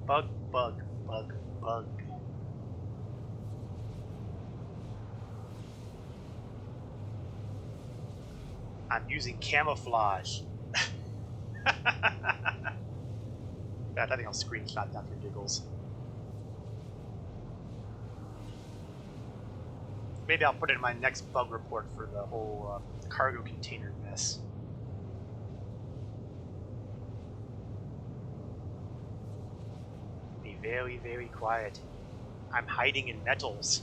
I'm using camouflage. I think I'll screenshot that for giggles. Maybe I'll put it in my next bug report for the whole cargo container mess. Be very, very quiet. I'm hiding in metals.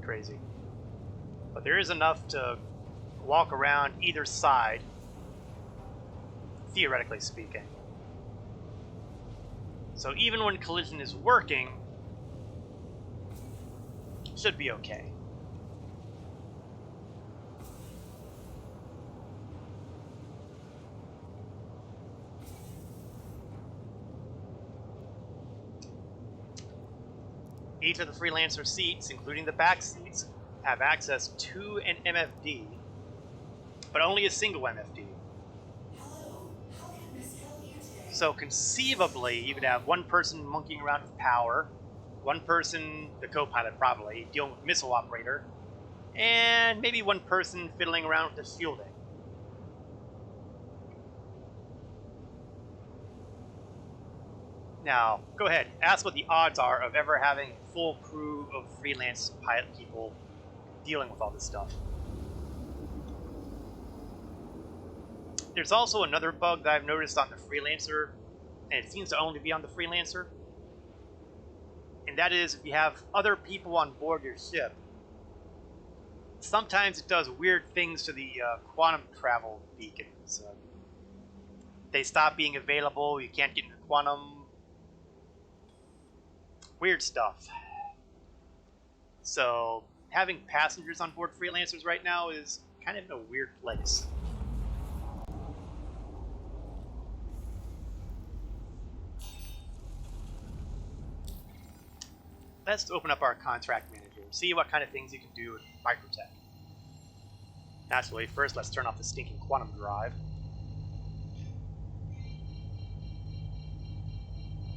Crazy. But there is enough to walk around either side, theoretically speaking. So even when collision is working, it should be okay. Each of the Freelancer seats, including the back seats, have access to an MFD, but only a single MFD. So conceivably, you could have one person monkeying around with power, one person, the co-pilot probably, dealing with missile operator, and maybe one person fiddling around with the shielding. Now, go ahead, ask what the odds are of ever having a full crew of freelance pilot people dealing with all this stuff. There's also another bug that I've noticed on the Freelancer, and it seems to only be on the Freelancer, and that is if you have other people on board your ship, sometimes it does weird things to the quantum travel beacons. They stop being available, you can't get into quantum. Weird stuff. So, having passengers on board Freelancers right now is kind of in a weird place. Let's open up our contract manager and see what kind of things you can do with Microtech. Naturally, first let's turn off the stinking quantum drive.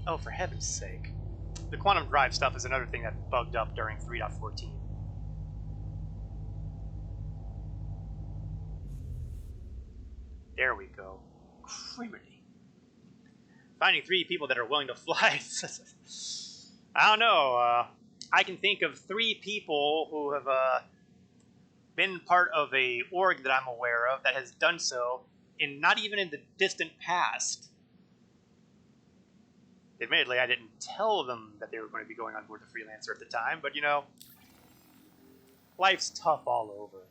Oh, for heaven's sake. The quantum drive stuff is another thing that bugged up during 3.14. There we go. Criminy. Finding 3 people that are willing to fly. I don't know. I can think of 3 people who have been part of a org that I'm aware of that has done so, in not even in the distant past. Admittedly, I didn't tell them that they were going to be going on board the Freelancer at the time, but you know, life's tough all over.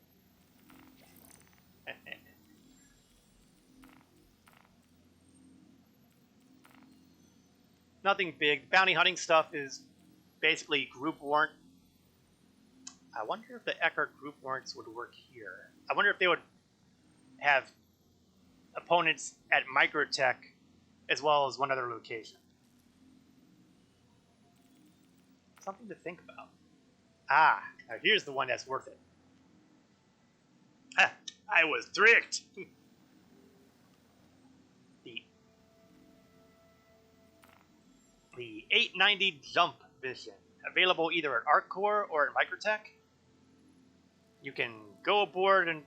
Nothing big. Bounty hunting stuff is basically group warrant. I wonder if the Eckert group warrants would work here. I wonder if they would have opponents at Something to think about. Ah, now here's the one that's worth it. Ha! I was tricked! the 890 Jump Vision, available either at ArcCore or at Microtech. You can go aboard in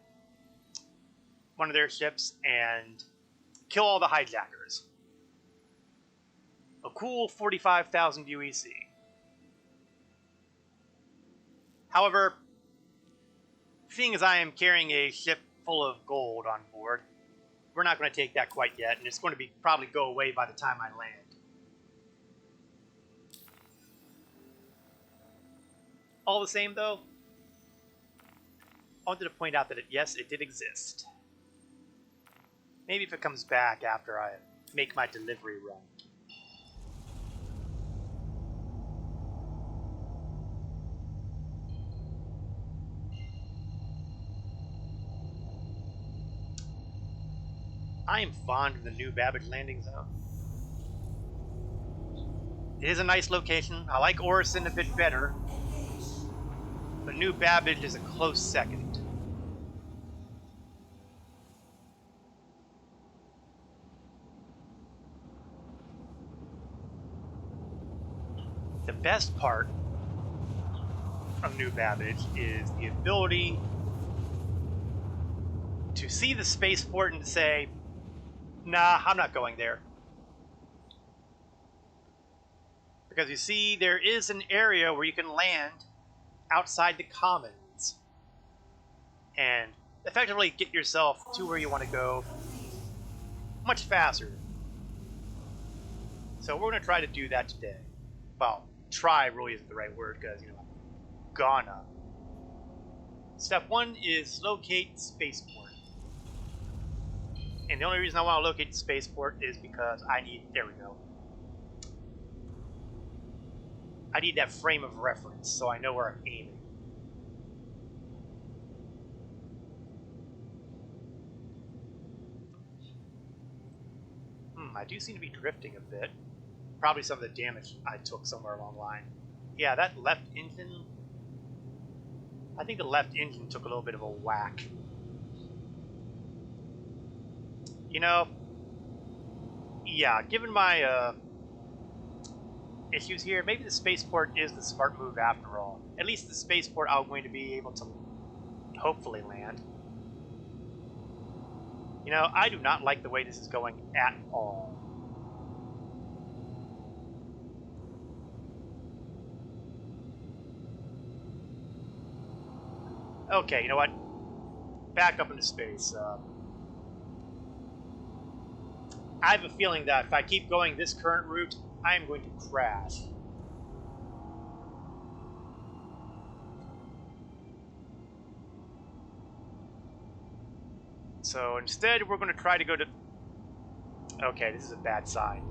one of their ships and kill all the hijackers. A cool 45,000 UEC. However, seeing as I am carrying a ship full of gold on board, we're not going to take that quite yet, and it's going to be probably go away by the time I land. All the same, though, I wanted to point out that yes, it did exist. Maybe if it comes back after I make my delivery run. I am fond of the new Babbage landing zone. It is a nice location. I like Orison a bit better, but New Babbage is a close second. The best part of New Babbage is the ability to see the spaceport and say, nah, I'm not going there. Because you see, there is an area where you can land outside the commons and effectively get yourself to where you want to go much faster. So we're going to try to do that today. Well, try really isn't the right word because, I'm gonna. Step 1 is locate spaceport. And the only reason I want to locate the spaceport is because there we go. I need that frame of reference so I know where I'm aiming. I do seem to be drifting a bit. Probably some of the damage I took somewhere along the line. Yeah, that left engine... I think the left engine took a little bit of a whack. Yeah, given my issues here, maybe the spaceport is the smart move after all. At least the spaceport I'm going to be able to hopefully land. I do not like the way this is going at all. Okay, you know what? Back up into space. I have a feeling that if I keep going this current route, I am going to crash. So instead, we're going to try to go to... Okay, this is a bad sign.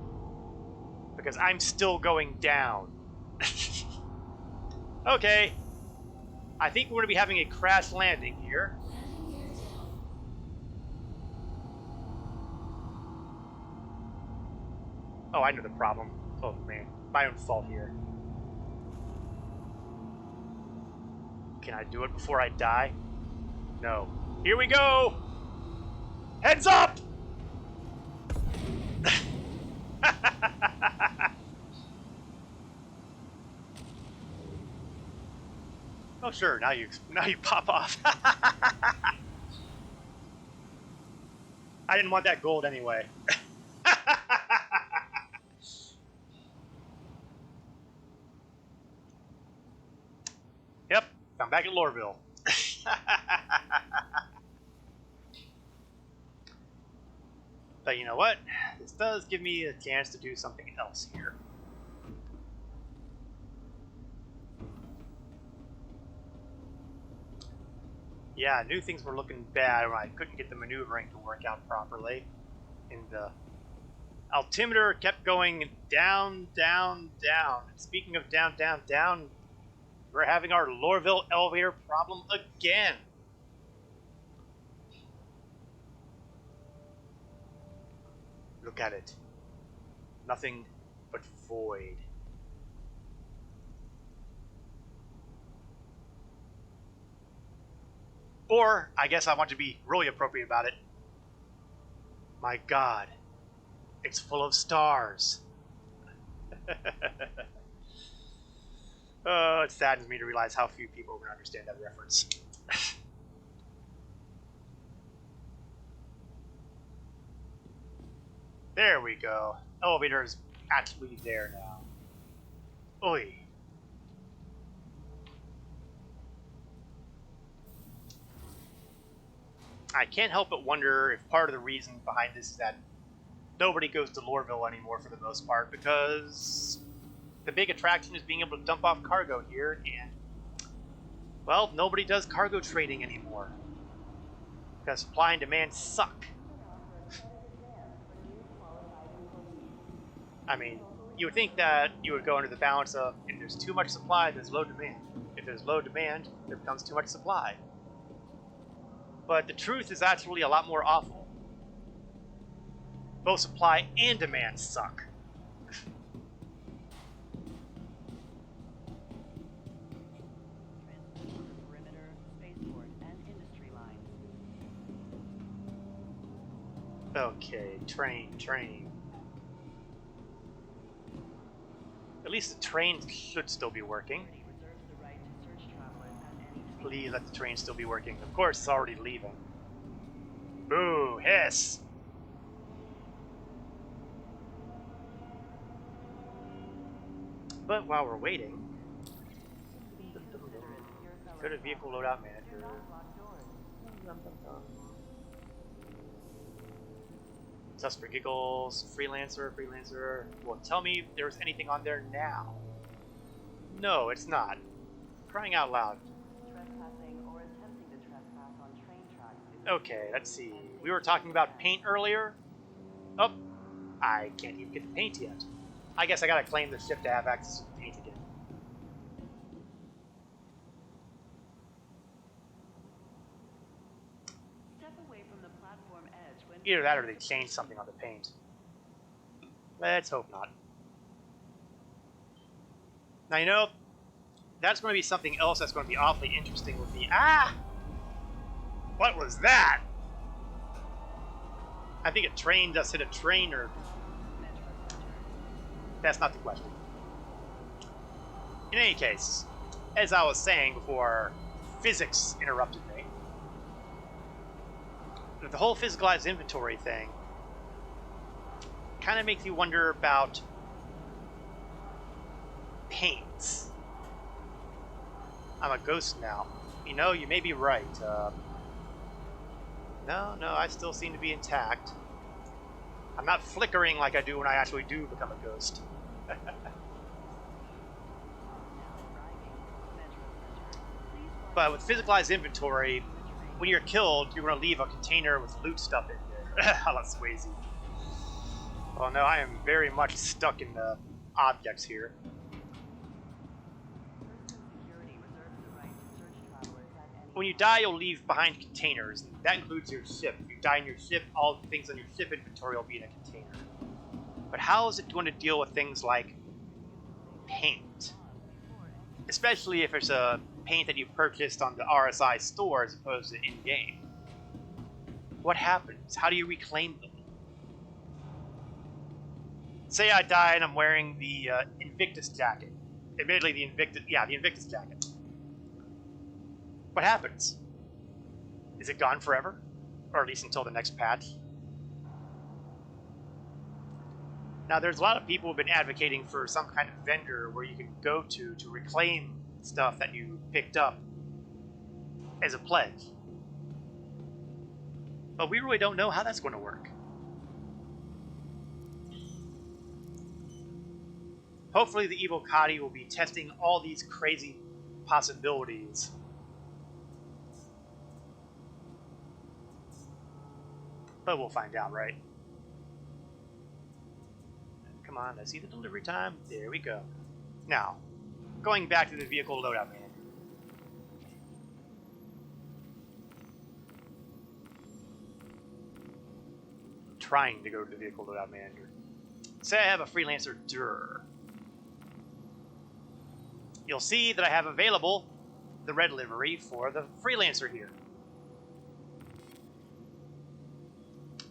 Because I'm still going down. Okay. I think we're going to be having a crash landing here. Oh, I know the problem. Oh, man. My own fault here. Can I do it before I die? No. Here we go! Heads up! Oh, sure. Now you pop off. I didn't want that gold anyway. Yep, I'm back at Lorville. But you know what? This does give me a chance to do something else here. Yeah, I knew things were looking bad when I couldn't get the maneuvering to work out properly. And the altimeter kept going down, down, down. And speaking of down, down, down, we're having our Lorville Elevator problem again. Look at it. Nothing but void. Or, I guess I want to be really appropriate about it. My God, it's full of stars. Oh, it saddens me to realize how few people are going to understand that reference. There we go. Elevator is actually there now. Oi. I can't help but wonder if part of the reason behind this is that nobody goes to Lorville anymore for the most part, because the big attraction is being able to dump off cargo here, and, well, nobody does cargo trading anymore. Because supply and demand suck. I mean, you would think that you would go under the balance of, if there's too much supply, there's low demand. If there's low demand, there becomes too much supply. But the truth is actually a lot more awful. Both supply and demand suck. Okay, train. At least the train should still be working. Please let the train still be working. Of course, it's already leaving. Boo, hiss! But while we're waiting, go to vehicle loadout manager. Just for giggles, freelancer. Well, tell me if there's anything on there now. No, it's not. Crying out loud. Okay, let's see. We were talking about paint earlier. Oh, I can't even get the paint yet. I guess I gotta claim the ship to have access to the paint again. Either that or they changed something on the paint. Let's hope not. Now, you know, that's going to be something else that's going to be awfully interesting with me. Ah! What was that? I think a train just hit a train, or... That's not the question. In any case, as I was saying before physics interrupted me, the whole physicalized inventory thing kind of makes you wonder about paints. I'm a ghost now. You know, you may be right. No, I still seem to be intact. I'm not flickering like I do when I actually do become a ghost. But with physicalized inventory, when you're killed, you're going to leave a container with loot stuff in there. How that's Swayze. Well, no, I am very much stuck in the objects here. When you die, you'll leave behind containers. And that includes your ship. If you die in your ship, all the things on your ship inventory will be in a container. But how is it going to deal with things like paint? Especially if it's a paint that you purchased on the RSI store as opposed to in-game. What happens? How do you reclaim them? Say I die and I'm wearing the Invictus jacket. Admittedly, the Invictus jacket. What happens? Is it gone forever? Or at least until the next patch? Now, there's a lot of people who have been advocating for some kind of vendor where you can go to reclaim stuff that you picked up as a pledge. But we really don't know how that's going to work. Hopefully the Evil Kadi will be testing all these crazy possibilities. But we'll find out, right? Come on, I see the delivery time. There we go. Now, going back to the vehicle loadout manager. Trying to go to the vehicle loadout manager. Say I have a Freelancer Dur. You'll see that I have available the red livery for the Freelancer here.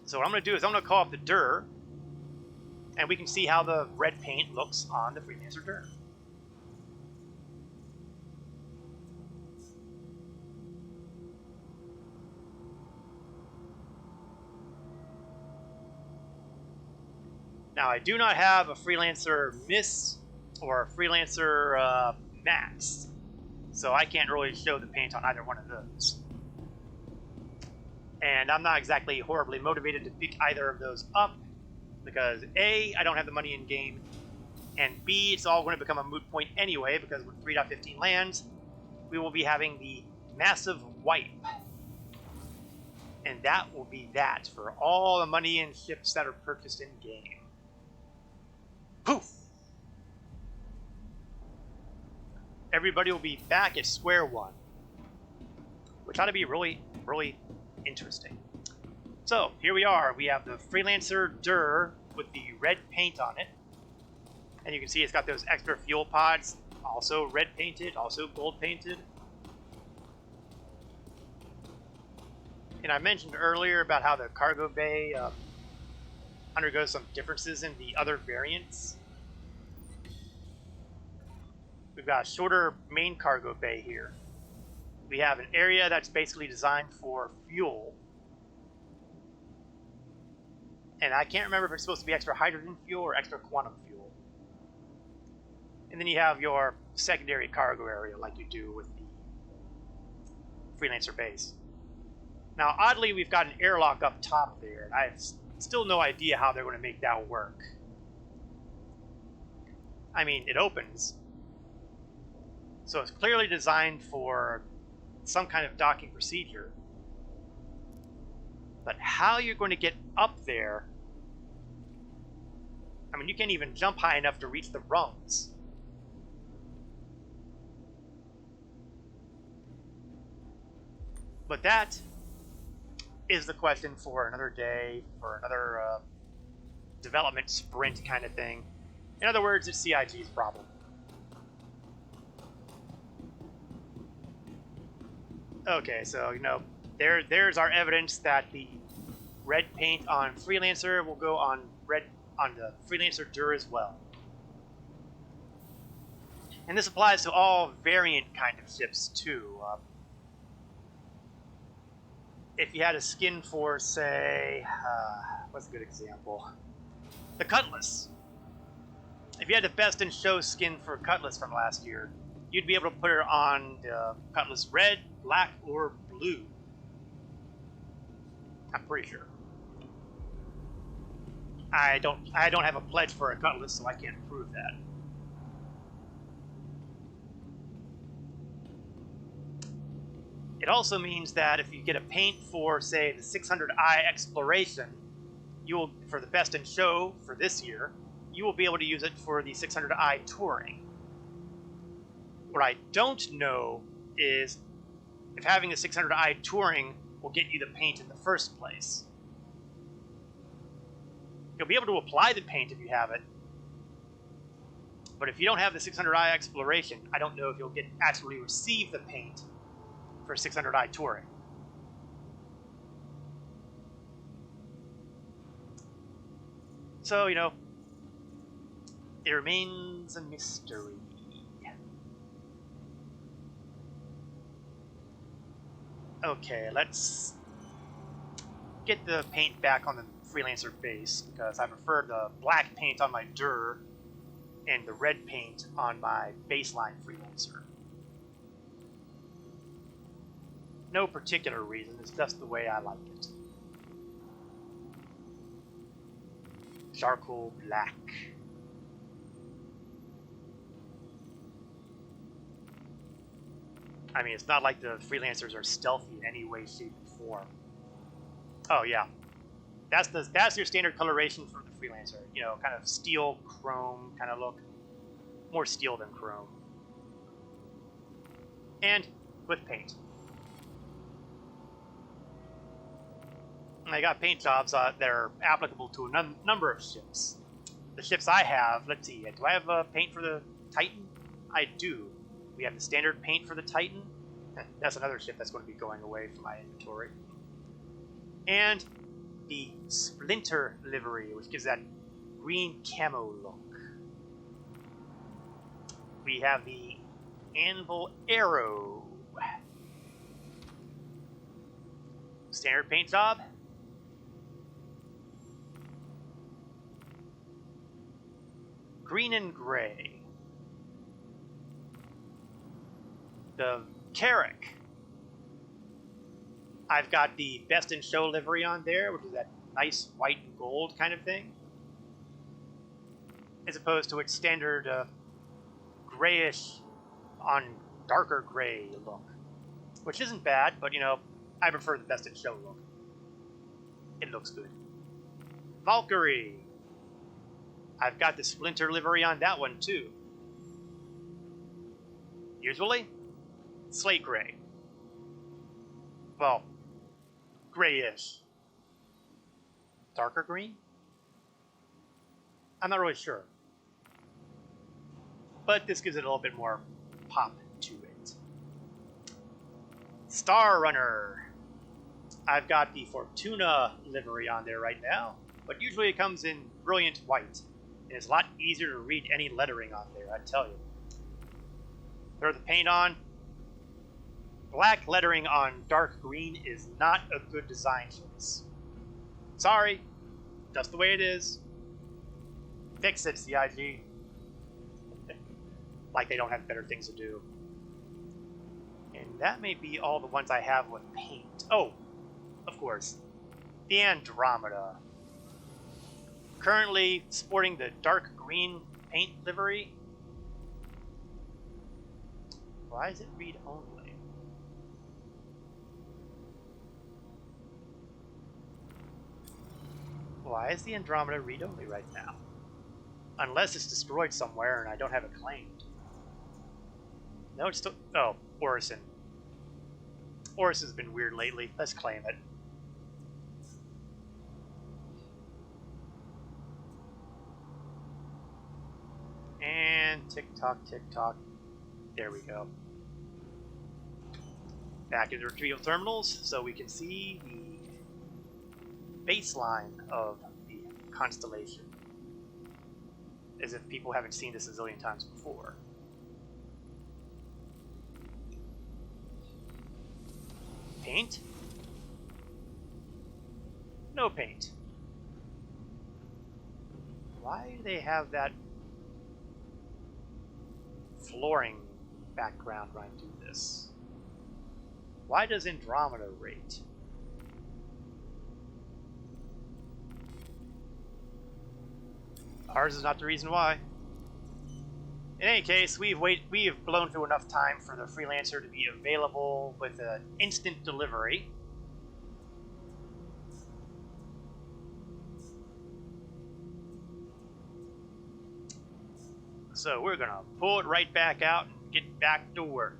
So what I'm going to do is I'm going to call up the DIR, and we can see how the red paint looks on the Freelancer DIR. Now, I do not have a Freelancer Miss or a Freelancer Max, so I can't really show the paint on either one of those. And I'm not exactly horribly motivated to pick either of those up, because A, I don't have the money in game, and B, it's all going to become a moot point anyway, because when 3.15 lands, we will be having the massive wipe. And that will be that for all the money and ships that are purchased in game. Poof! Everybody will be back at square one, which ought to be really, really interesting. So, here we are. We have the Freelancer DIR with the red paint on it. And you can see it's got those extra fuel pods, also red painted, also gold painted. And I mentioned earlier about how the cargo bay undergoes some differences in the other variants. We've got a shorter main cargo bay here. We have an area that's basically designed for fuel. And I can't remember if it's supposed to be extra hydrogen fuel or extra quantum fuel. And then you have your secondary cargo area like you do with the Freelancer base. Now, oddly, we've got an airlock up top there, and I have still no idea how they're going to make that work. I mean, it opens, so it's clearly designed for some kind of docking procedure. But how you're going to get up there, I mean, you can't even jump high enough to reach the rungs. But that is the question for another day, for another development sprint kind of thing. In other words, it's CIG's problem. Okay, so, you know, there's our evidence that the red paint on Freelancer will go on the Freelancer DIR as well. And this applies to all variant kind of ships too. If you had a skin for, say, what's a good example? The Cutlass. If you had the best in show skin for Cutlass from last year, you'd be able to put her on the Cutlass red, black, or blue. I'm pretty sure. I don't have a pledge for a Cutlass, so I can't prove that. It also means that if you get a paint for, say, the 600i Exploration, you will, for the best in show for this year, you will be able to use it for the 600i Touring. What I don't know is if having the 600i Touring will get you the paint in the first place. You'll be able to apply the paint if you have it, but if you don't have the 600i Exploration, I don't know if you'll actually receive the paint for 600i Touring. So, you know, it remains a mystery. Okay, let's get the paint back on the Freelancer base, because I prefer the black paint on my DIR and the red paint on my baseline Freelancer. No particular reason, it's just the way I like it. Charcoal black. I mean, it's not like the Freelancers are stealthy in any way, shape, or form. Oh yeah, that's your standard coloration for the Freelancer. You know, kind of steel chrome kind of look, more steel than chrome, and with paint. And I got paint jobs that are applicable to a number of ships. The ships I have, let's see, do I have a paint for the Titan? I do. We have the standard paint for the Titan. That's another ship that's going to be going away from my inventory. And the Splinter livery, which gives that green camo look. We have the Anvil Arrow. Standard paint job. Green and gray. The Carrack. I've got the Best in Show livery on there, which is that nice white and gold kind of thing, as opposed to its standard grayish on darker gray look, which isn't bad, but you know, I prefer the Best in Show look. It looks good. Valkyrie. I've got the Splinter livery on that one too. Usually, slate gray. Well, grayish. Darker green? I'm not really sure. But this gives it a little bit more pop to it. Star Runner. I've got the Fortuna livery on there right now, but usually it comes in brilliant white. And it's a lot easier to read any lettering on there, I tell you. Throw the paint on. Black lettering on dark green is not a good design choice. Sorry, that's the way it is. Fix it, CIG. Like they don't have better things to do. And that may be all the ones I have with paint. Oh, of course, the Andromeda. Currently sporting the dark green paint livery. Why is it read only? Why is the Andromeda read only right now? Unless it's destroyed somewhere and I don't have it claimed. No, it's still... Oh, Orison. Orison's been weird lately. Let's claim it. And tick-tock, tick-tock. There we go. Back to the retrieval terminals so we can see the baseline of the constellation. As if people haven't seen this a zillion times before. Paint? No paint. Why do they have that flooring background when I do this? Why does Andromeda rate? Ours is not the reason why. In any case, we have blown through enough time for the Freelancer to be available with an instant delivery. So we're gonna pull it right back out and get back to work.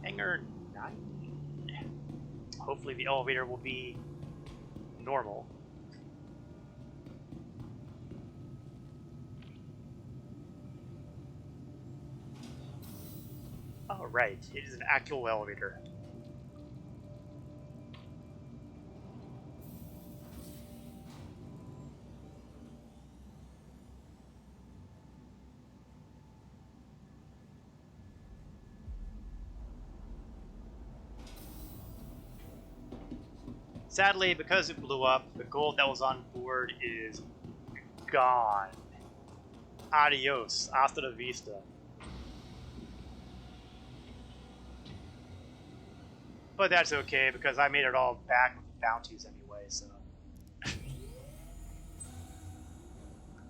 Hangar 9. Hopefully the elevator will be normal. Alright, it is an actual elevator. Sadly, because it blew up, the gold that was on board is gone. Adios. Hasta la vista. But that's okay, because I made it all back with bounties anyway, so...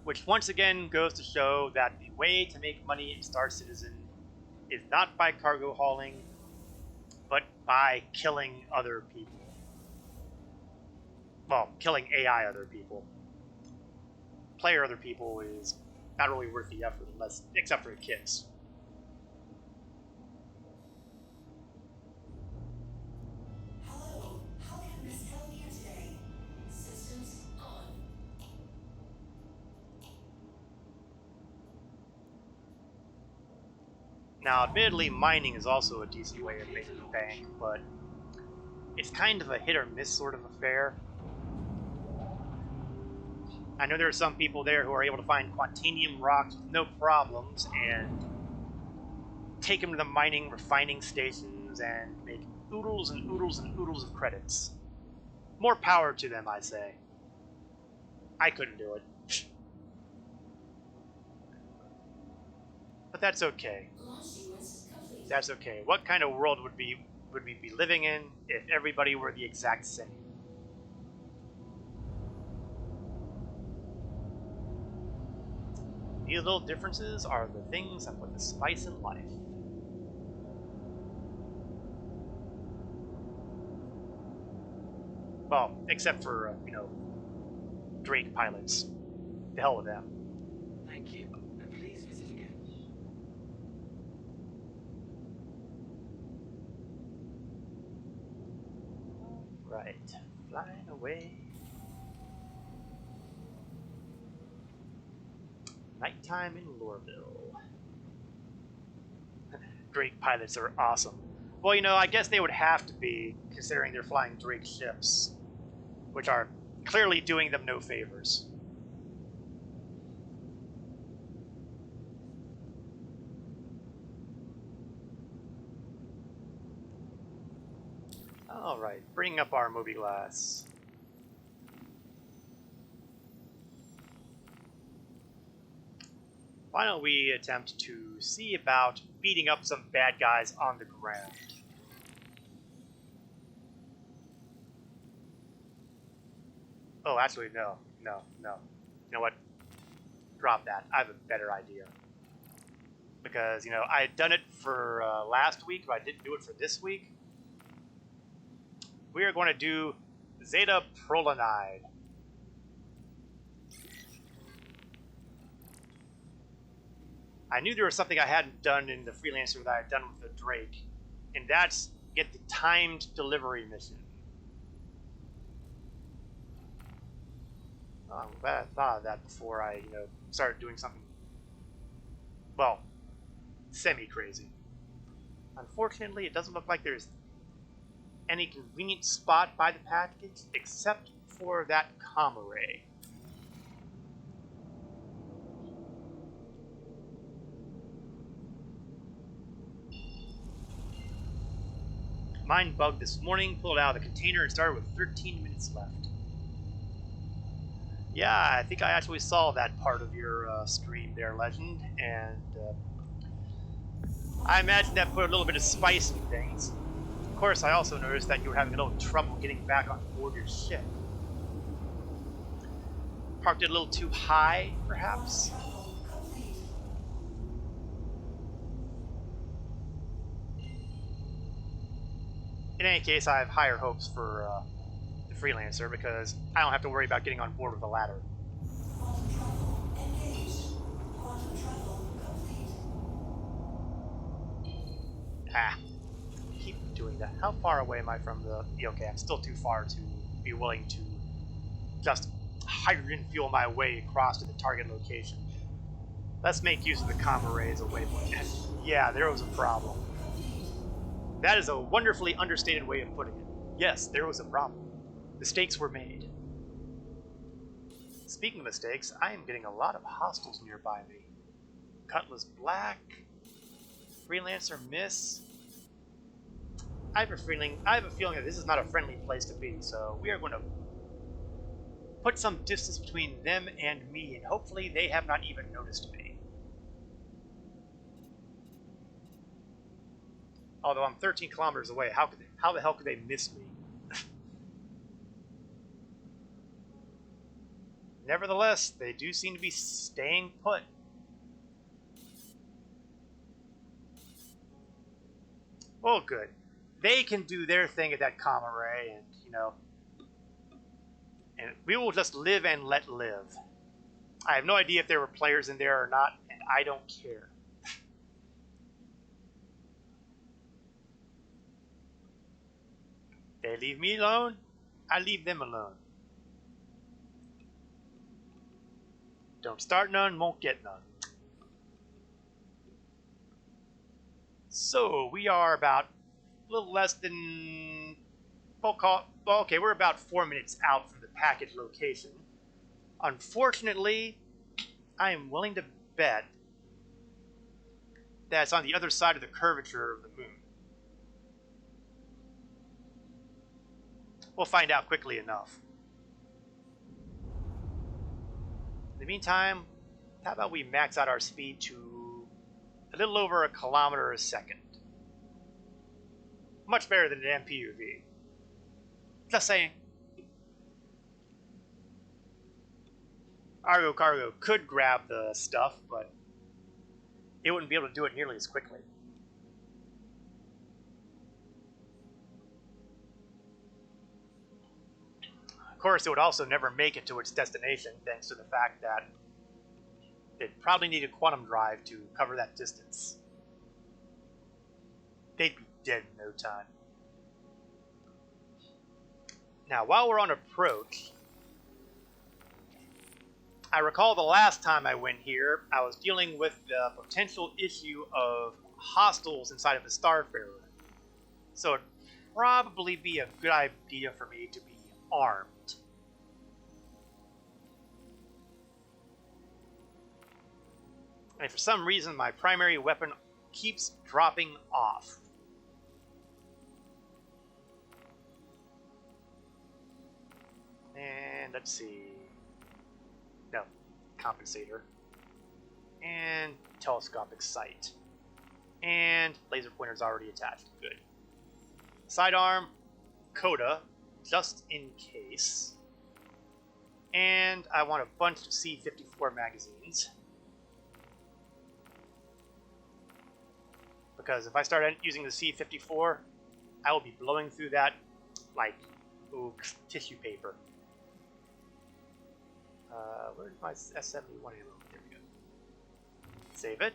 Which once again goes to show that the way to make money in Star Citizen is not by cargo hauling, but by killing other people. Well, killing AI other people. Player other people is not really worth the effort, unless, except for kits. Hello, how can Miss help you today? Systems on. Now, admittedly, mining is also a decent way of making bank, but it's kind of a hit or miss sort of affair. I know there are some people there who are able to find quantanium rocks with no problems and take them to the mining refining stations and make oodles and oodles and oodles of credits. More power to them, I say. I couldn't do it. But that's okay. That's okay. What kind of world would we be living in if everybody were the exact same? These little differences are the things that put the spice in life. Well, except for, Drake pilots. The hell with them. Thank you, and please visit again. Right. Flying away. Nighttime in Lorville. Drake pilots are awesome. Well, I guess they would have to be, considering they're flying Drake ships, which are clearly doing them no favors. Alright, bringing up our movie glass. Why don't we attempt to see about beating up some bad guys on the ground? Oh, actually, no. You know what? Drop that. I have a better idea. Because, I had done it for last week, but I didn't do it for this week. We are going to do Zeta Prolanide. I knew there was something I hadn't done in the Freelancer that I had done with the Drake, and that's get the timed delivery mission. I'm glad I thought of that before I, started doing something, well, semi-crazy. Unfortunately, it doesn't look like there's any convenient spot by the package except for that comm array. Mine bugged this morning, pulled out of the container, and started with 13 minutes left. Yeah, I think I actually saw that part of your stream there, Legend, and I imagine that put a little bit of spice in things. Of course, I also noticed that you were having a little trouble getting back on board your ship. Parked it a little too high, perhaps? In any case, I have higher hopes for the Freelancer because I don't have to worry about getting on board with the ladder. Ah, keep doing that. How far away am I from the... Okay, I'm still too far to be willing to just hydrogen fuel my way across to the target location. Let's make use of the comm array as a waypoint. Yeah, there was a problem. That is a wonderfully understated way of putting it. Yes, there was a problem. Mistakes were made. Speaking of mistakes, I am getting a lot of hostiles nearby me. Cutlass Black, Freelancer Miss. I have a feeling that this is not a friendly place to be, so we are going to put some distance between them and me, and hopefully they have not even noticed me. Although I'm 13 kilometers away, how the hell could they miss me? Nevertheless, they do seem to be staying put. Well, good. They can do their thing at that comm array, and, and we will just live and let live. I have no idea if there were players in there or not, and I don't care. They leave me alone, I leave them alone. Don't start none, won't get none. So we are about a little less than, okay, we're about 4 minutes out from the package location. Unfortunately, I am willing to bet that it's on the other side of the curvature of the moon. We'll find out quickly enough. In the meantime, how about we max out our speed to a little over 1 kilometer a second? Much better than an MPUV. Just saying. Argo Cargo could grab the stuff, but it wouldn't be able to do it nearly as quickly. Of course, it would also never make it to its destination, thanks to the fact that they'd probably need a quantum drive to cover that distance. They'd be dead in no time. Now, while we're on approach, I recall the last time I went here, I was dealing with the potential issue of hostiles inside of the Starfarer. So it'd probably be a good idea for me to be armed. And for some reason, my primary weapon keeps dropping off. And let's see. No, compensator. And telescopic sight. And laser pointer's already attached. Good. Sidearm, Coda, just in case. And I want a bunch of C-54 magazines. Because if I start using the C-54, I will be blowing through that like tissue paper. Where's my S71 ammo? There we go. Save it.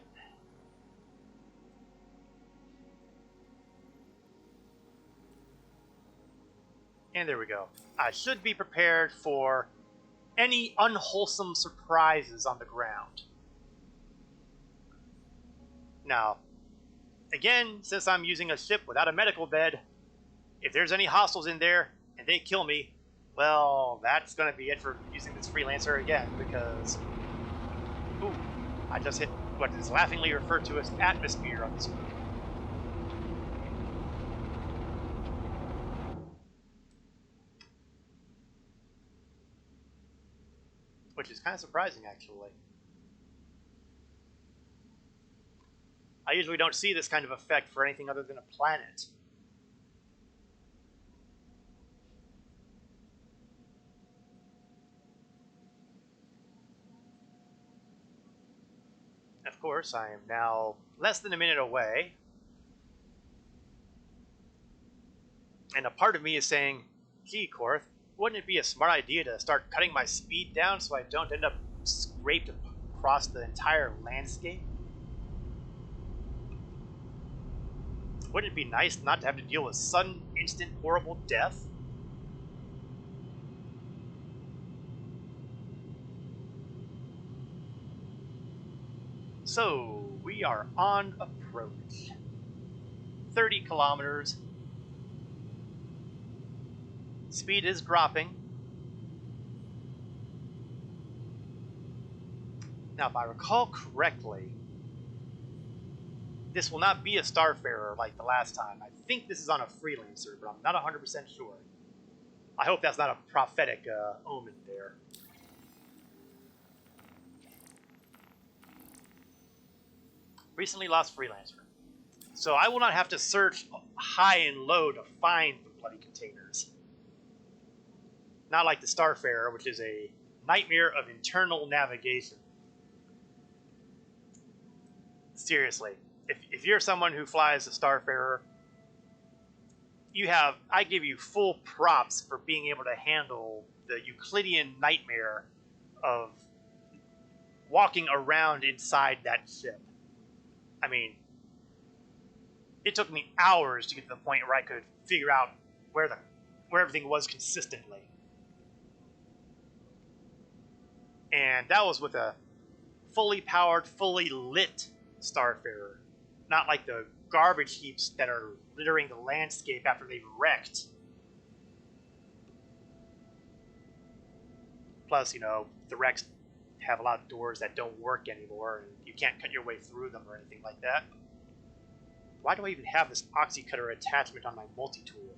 And there we go. I should be prepared for any unwholesome surprises on the ground. Now, again, since I'm using a ship without a medical bed, if there's any hostiles in there and they kill me, well, that's going to be it for using this Freelancer again, because ooh, I just hit what is laughingly referred to as atmosphere on this moon. Which is kind of surprising, actually. I usually don't see this kind of effect for anything other than a planet. Of course, I am now less than a minute away. And a part of me is saying, gee, Korth, wouldn't it be a smart idea to start cutting my speed down so I don't end up scraped across the entire landscape? Wouldn't it be nice not to have to deal with sudden, instant, horrible death? So, we are on approach. 30 kilometers. Speed is dropping. Now, if I recall correctly, this will not be a Starfarer like the last time. I think this is on a Freelancer, but I'm not 100% sure. I hope that's not a prophetic omen there. Recently lost Freelancer. So I will not have to search high and low to find the bloody containers. Not like the Starfarer, which is a nightmare of internal navigation. Seriously, if you're someone who flies a Starfarer, I give you full props for being able to handle the Euclidean nightmare of walking around inside that ship. I mean, it took me hours to get to the point where I could figure out where everything was consistently. And that was with a fully powered, fully lit Starfarer. Not like the garbage heaps that are littering the landscape after they've wrecked. Plus, you know, the wrecks have a lot of doors that don't work anymore, and you can't cut your way through them or anything like that. Why do I even have this oxy cutter attachment on my multi-tool?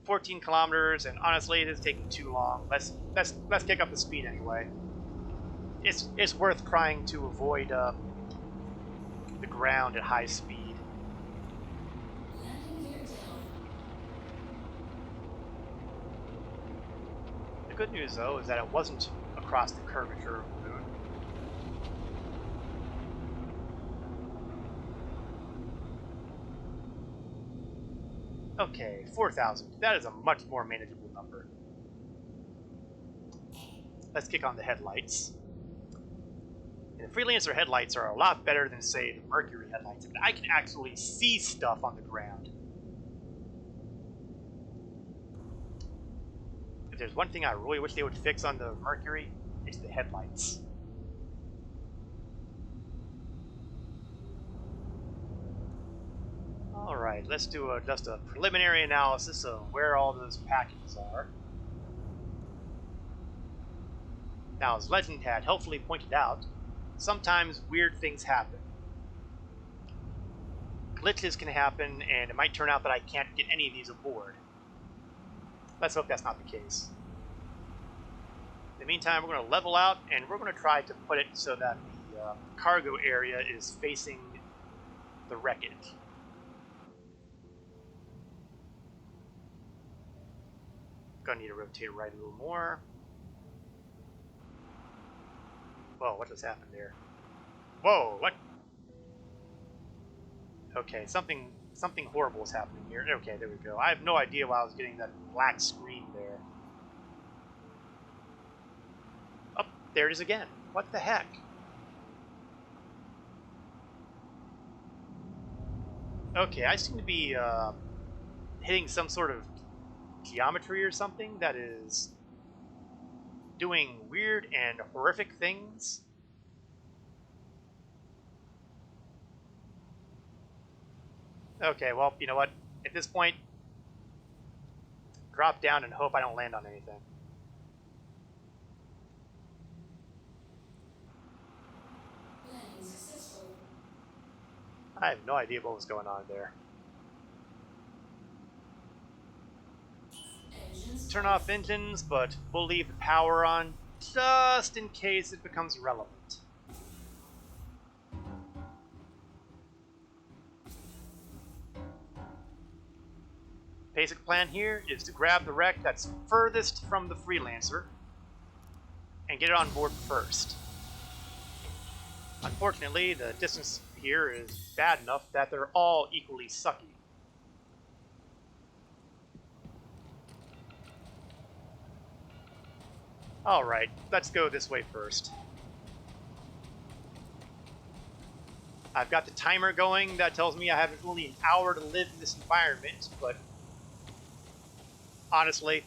14 kilometers, and honestly, it is taking too long. Let's kick up the speed anyway. It's worth trying to avoid the ground at high speed. Landing gear down. The good news, though, is that it wasn't across the curvature of the moon. Okay, 4,000. That is a much more manageable number. Let's kick on the headlights. And the Freelancer headlights are a lot better than, say, the Mercury headlights. I mean, I can actually see stuff on the ground. If there's one thing I really wish they would fix on the Mercury, it's the headlights. Alright, let's do just a preliminary analysis of where all those packages are. Now, as Legend had helpfully pointed out, sometimes weird things happen. Glitches can happen, and it might turn out that I can't get any of these aboard. Let's hope that's not the case. In the meantime, we're going to level out, and we're going to try to put it so that the cargo area is facing the wreckage. Gonna need to rotate right a little more. Whoa, what just happened there? Whoa, what? Okay, something horrible is happening here. Okay, there we go. I have no idea why I was getting that black screen there. Oh, there it is again. What the heck? Okay, I seem to be hitting some sort of geometry or something that is doing weird and horrific things. Okay, well, you know what? At this point, drop down and hope I don't land on anything. Landing successful. I have no idea what was going on there. Engines Turn off engines, but we'll leave the power on just in case it becomes relevant. Basic plan here is to grab the wreck that's furthest from the Freelancer and get it on board first. Unfortunately, the distance here is bad enough that they're all equally sucky. Alright, let's go this way first. I've got the timer going that tells me I have only an hour to live in this environment, but honestly,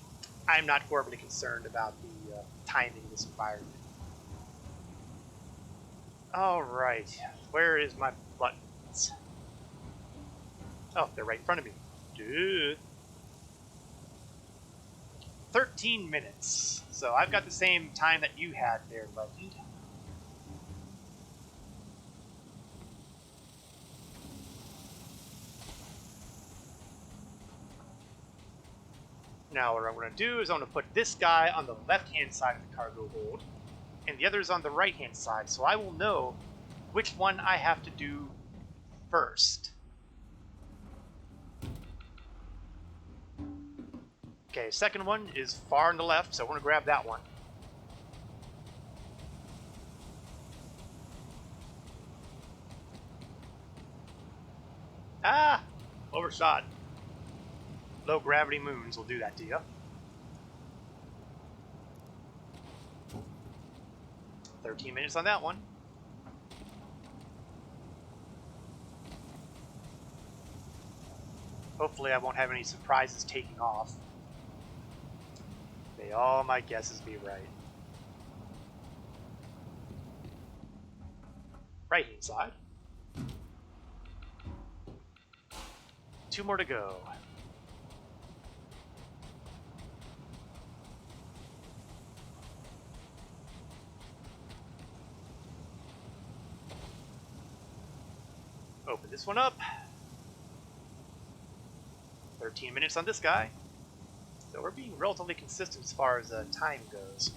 I'm not horribly concerned about the timing of this environment. Alright, where is my buttons? Oh, they're right in front of me. Dude. 13 minutes. So I've got the same time that you had there, Legend. Now what I'm going to do is I'm going to put this guy on the left-hand side of the cargo hold, and the others on the right-hand side, so I will know which one I have to do first. Okay, second one is far on the left, so I want to grab that one. Ah! Overshot. Low gravity moons will do that to you. "13 minutes on that one. Hopefully I won't have any surprises taking off. May all my guesses be right. Right-hand side. 2 more to go. Open this one up. 13 minutes on this guy. So we're being relatively consistent as far as time goes.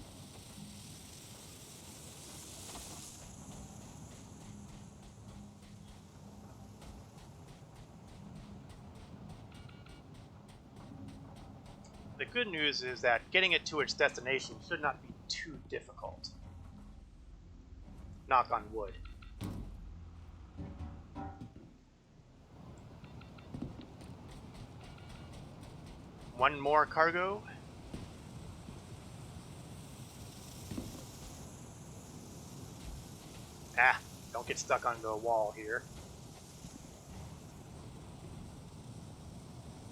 The good news is that getting it to its destination should not be too difficult. Knock on wood. One more cargo. Ah, don't get stuck on the wall here.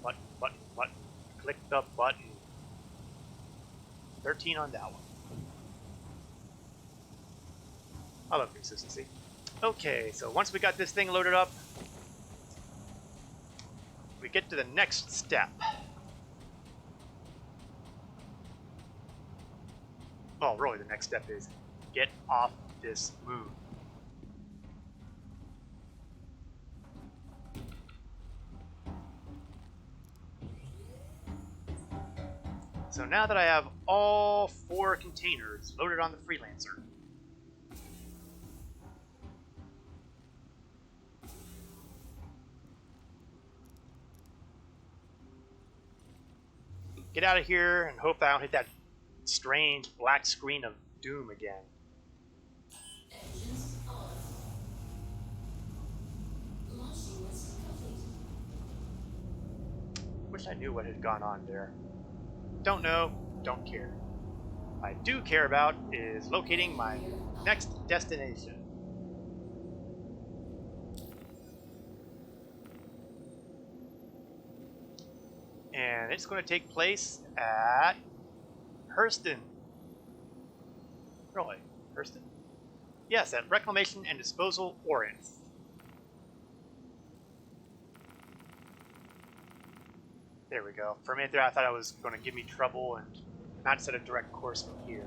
Button, button, button. Click the button. 13 on that one. I love consistency. Okay, so once we got this thing loaded up, we get to the next step. Oh, really, the next step is get off this moon. So now that I have all 4 containers loaded on the Freelancer, get out of here and hope that I don't hit that strange black screen of doom again. Engines on. Launch sequence complete. Wish I knew what had gone on there. Don't know, don't care. What I do care about is locating my next destination. And it's going to take place at Hurston. Really? Hurston? Yes, at Reclamation and Disposal Orient. There we go. For a minute there, I thought I was going to give me trouble and not set a direct course from here.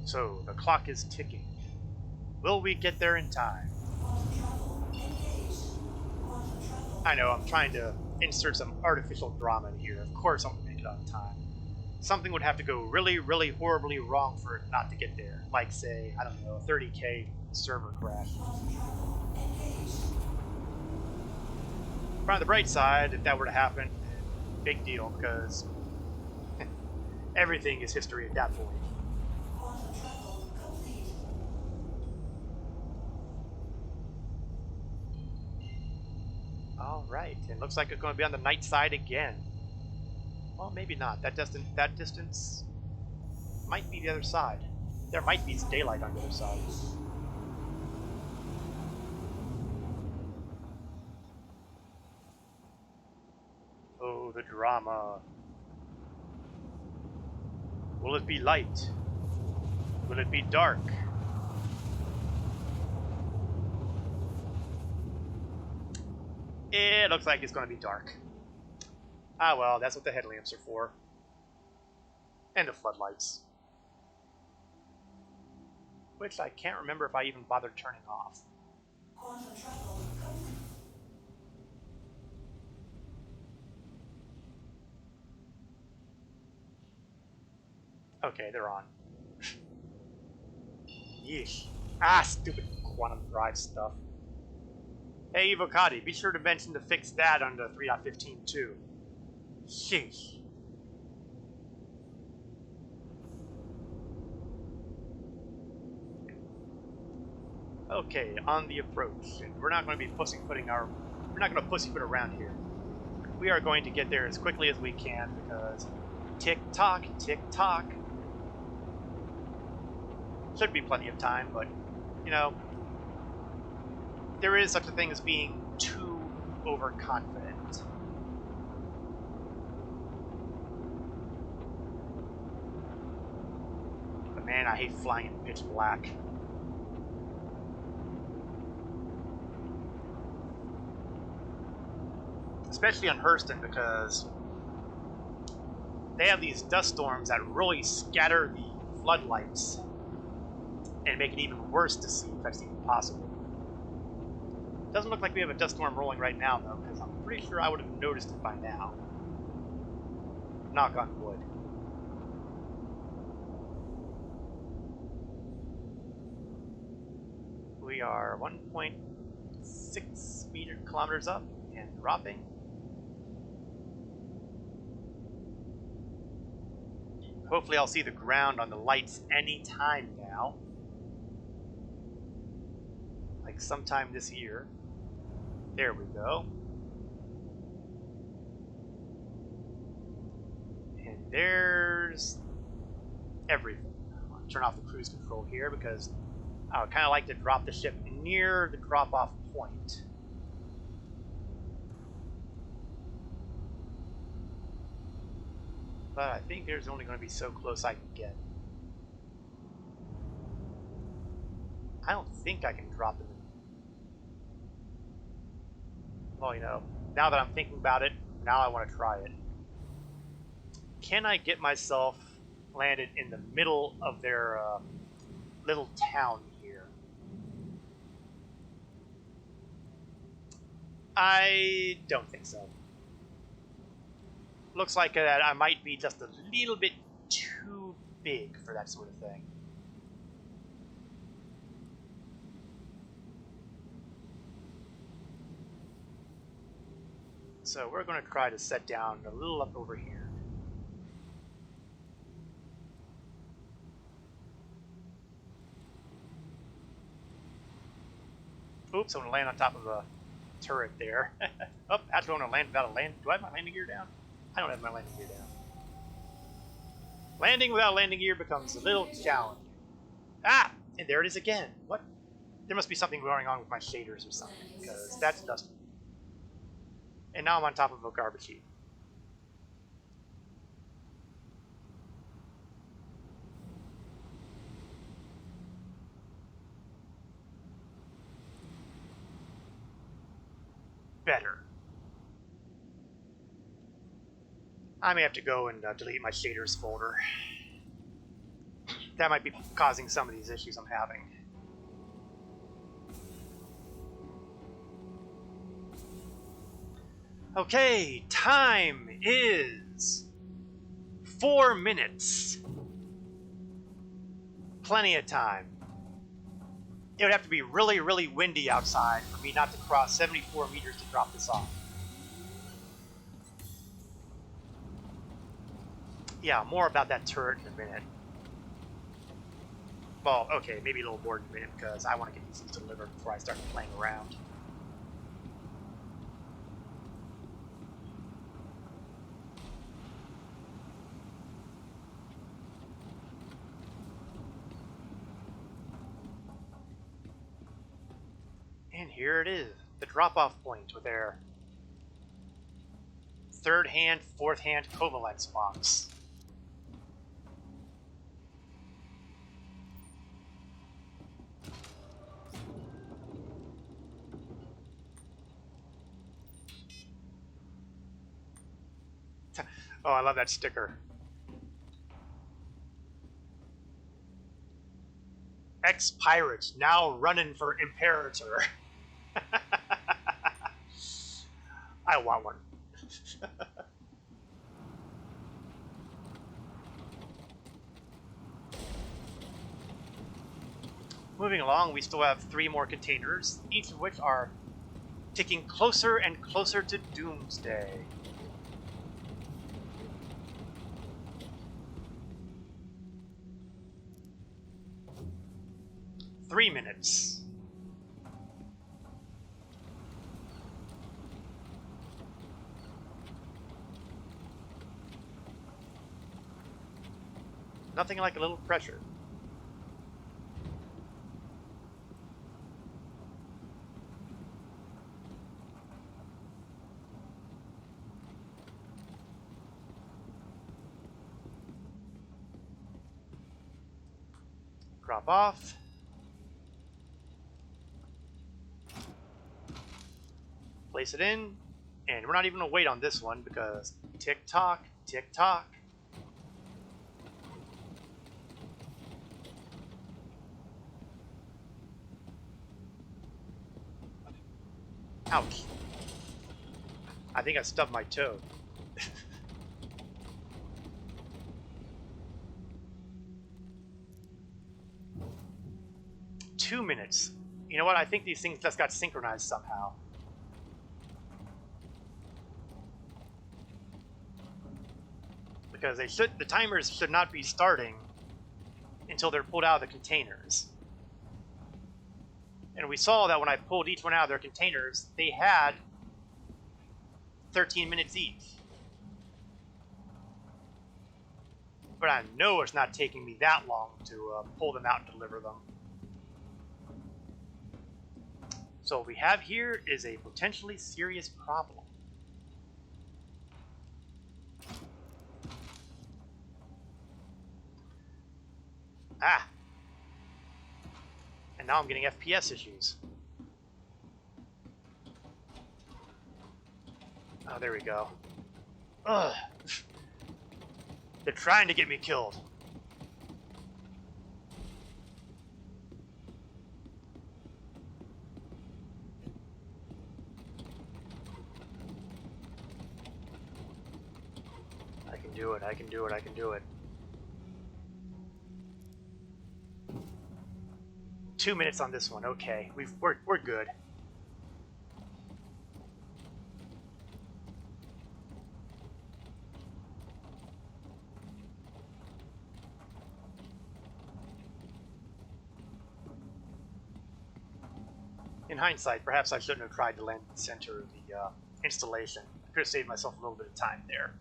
So, the clock is ticking. Will we get there in time? I know, I'm trying to insert some artificial drama in here. Of course I'm going to make it on time. Something would have to go really, really horribly wrong for it not to get there. Like, say, I don't know, a 30K server crash. But on the bright side, if that were to happen, big deal, because everything is history at that point. Alright, it looks like it's going to be on the night side again. Well, maybe not. That distance might be the other side. There might be daylight on the other side. Oh, the drama. Will it be light? Will it be dark? It looks like it's going to be dark. Ah well, that's what the headlamps are for. And the floodlights. Which I can't remember if I even bothered turning off. Okay, they're on. Yeesh. Ah, stupid quantum drive stuff. Hey, Evocati, be sure to mention to fix that on the 3.15 too. Sheesh. Okay, on the approach, and we're not going to be pussyfooting we're not going to pussyfoot around here. We are going to get there as quickly as we can because tick tock, should be plenty of time, but you know, there is such a thing as being too overconfident. man, I hate flying in pitch black. Especially on Hurston, because they have these dust storms that really scatter the floodlights and make it even worse to see if that's even possible. Doesn't look like we have a dust storm rolling right now, though, because I'm pretty sure I would have noticed it by now. Knock on wood. We are 1.6 kilometers up and dropping. Hopefully I'll see the ground on the lights any time now. Like sometime this year. There we go. And there's everything. I'll turn off the cruise control here because I would kind of like to drop the ship near the drop-off point. But I think there's only going to be so close I can get. I don't think I can drop it. Well, you know, now that I'm thinking about it, now I want to try it. Can I get myself landed in the middle of their little town here? I don't think so. Looks like I might be just a little bit too big for that sort of thing. So we're going to try to set down a little up over here. Oops, I'm going to land on top of a turret there. Oh, actually I want to land without a land. Do I have my landing gear down? I don't have my landing gear down. Landing without landing gear becomes a little challenging. Ah! And there it is again. What? There must be something going on with my shaders or something, because that's dusty. And now I'm on top of a garbage heap. Better. I may have to go and delete my shaders folder. That might be causing some of these issues I'm having. Okay, time is 4 minutes. Plenty of time. It would have to be really, really windy outside for me not to cross 74 meters to drop this off. Yeah, more about that turret in a minute. Well, okay, maybe a little more than a minute because I want to get these things delivered before I start playing around. And here it is, the drop-off point with their third-hand, fourth-hand covalence box. Oh, I love that sticker. Ex-pirates now running for Imperator. I want one. Moving along, we still have 3 more containers, each of which are ticking closer and closer to doomsday. Three minutes. Nothing like a little pressure. Drop off. Place it in. And we're not even going to wait on this one because tick-tock, tick-tock. Ouch. I think I stubbed my toe. 2 minutes. You know what? I think these things just got synchronized somehow. Because the timers should not be starting until they're pulled out of the containers. And we saw that when I pulled each one out of their containers, they had 13 minutes each. But I know it's not taking me that long to pull them out and deliver them. So what we have here is a potentially serious problem. Ah! And now I'm getting FPS issues. Oh, there we go. Ugh. They're trying to get me killed. I can do it, I can do it, I can do it. 2 minutes on this one, okay. We're good. In hindsight, perhaps I shouldn't have tried to land in the center of the installation. I could have saved myself a little bit of time there.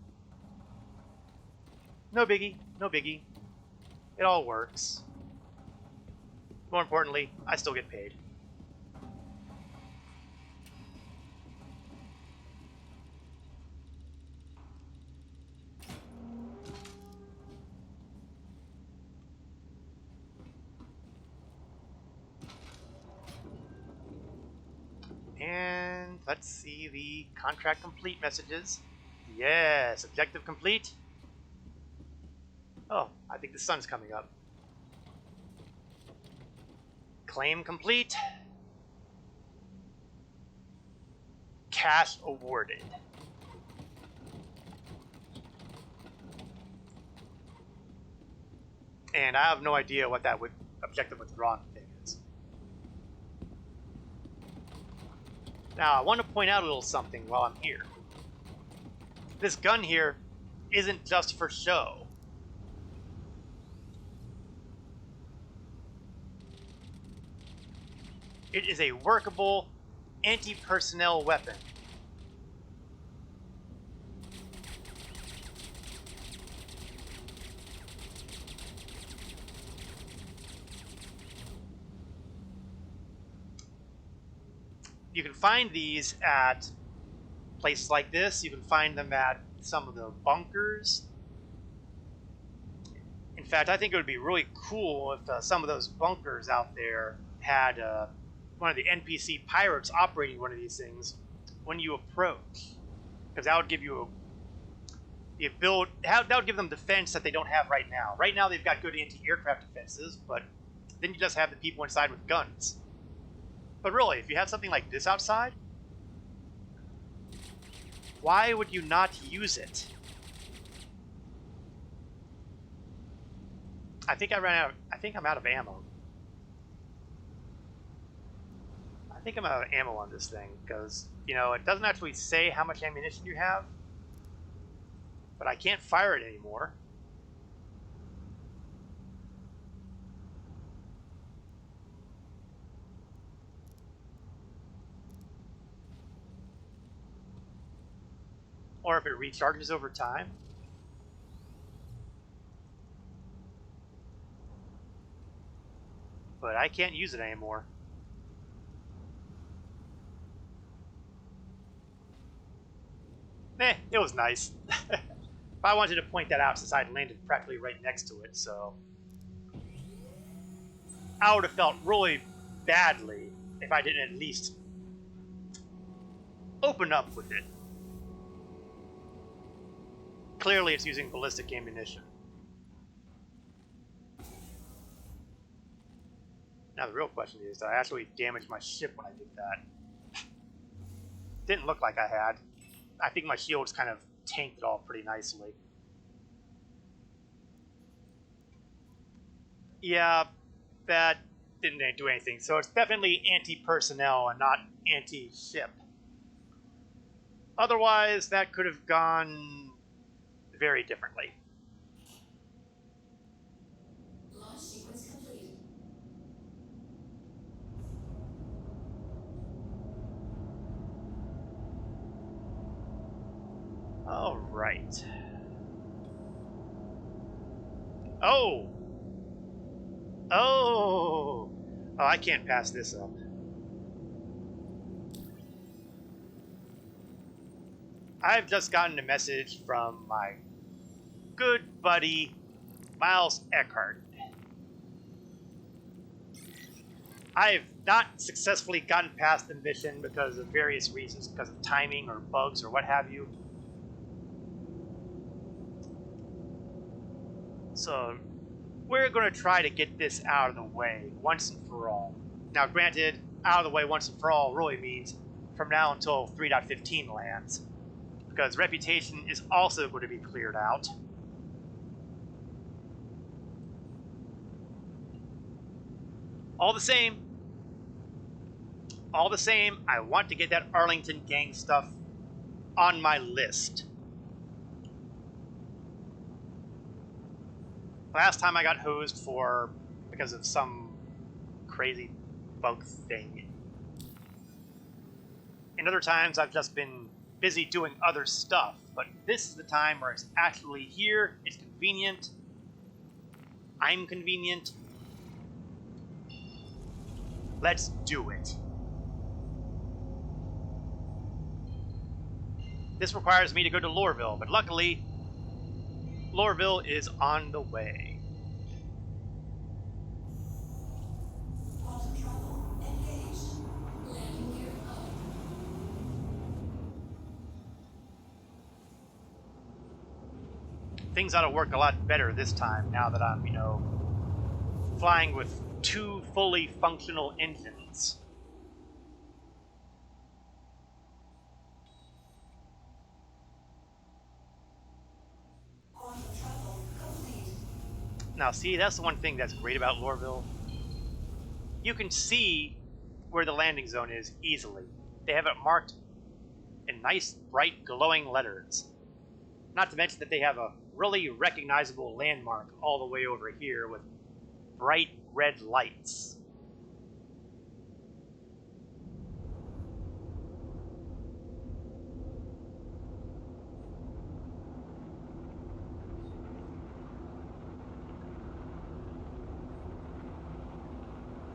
No biggie, no biggie. It all works. More importantly, I still get paid. And let's see the contract complete messages. Yes, objective complete. Oh, I think the sun's coming up. Claim complete. Cash awarded. And I have no idea what that objective withdrawn thing is. Now, I want to point out a little something while I'm here. This gun here isn't just for show. It is a workable anti-personnel weapon. You can find these at places like this. You can find them at some of the bunkers. In fact, I think it would be really cool if some of those bunkers out there had one of the NPC pirates operating one of these things when you approach, because that would give you the ability. That would give them defense that they don't have right now. Right now, they've got good anti-aircraft defenses, but then you just have the people inside with guns. But really, if you have something like this outside, why would you not use it? I think I'm out of ammo. I think I'm out of ammo on this thing because, you know, it doesn't actually say how much ammunition you have, but I can't fire it anymore. Or if it recharges over time. But I can't use it anymore. It was nice. But I wanted to point that out since I'd landed practically right next to it, so. I would have felt really badly if I didn't at least open up with it. Clearly, it's using ballistic ammunition. Now, the real question is, did I actually damage my ship when I did that? Didn't look like I had. I think my shields kind of tanked it all pretty nicely. Yeah, that didn't do anything. So it's definitely anti-personnel and not anti-ship. Otherwise, that could have gone very differently. Launch sequence complete. All right. Oh! Oh! Oh, I can't pass this up. I've just gotten a message from my good buddy, Miles Eckhart. I have not successfully gotten past the mission because of various reasons, because of timing or bugs or what have you. So we're going to try to get this out of the way once and for all. Now, granted, out of the way once and for all really means from now until 3.15 lands, because reputation is also going to be cleared out. All the same, I want to get that Arlington gang stuff on my list. Last time I got hosed for because of some crazy bug thing. And other times I've just been busy doing other stuff, but this is the time where it's actually here, it's convenient, I'm convenient. Let's do it. This requires me to go to Lorville, but luckily, Lorville is on the way. Quantum travel engaged. Landing gear up. Things ought to work a lot better this time now that I'm, flying with 2 fully functional engines. Quantum travel complete. Now, see, that's the one thing that's great about Lorville. You can see where the landing zone is easily. They have it marked in nice, bright, glowing letters. Not to mention that they have a really recognizable landmark all the way over here with bright red lights.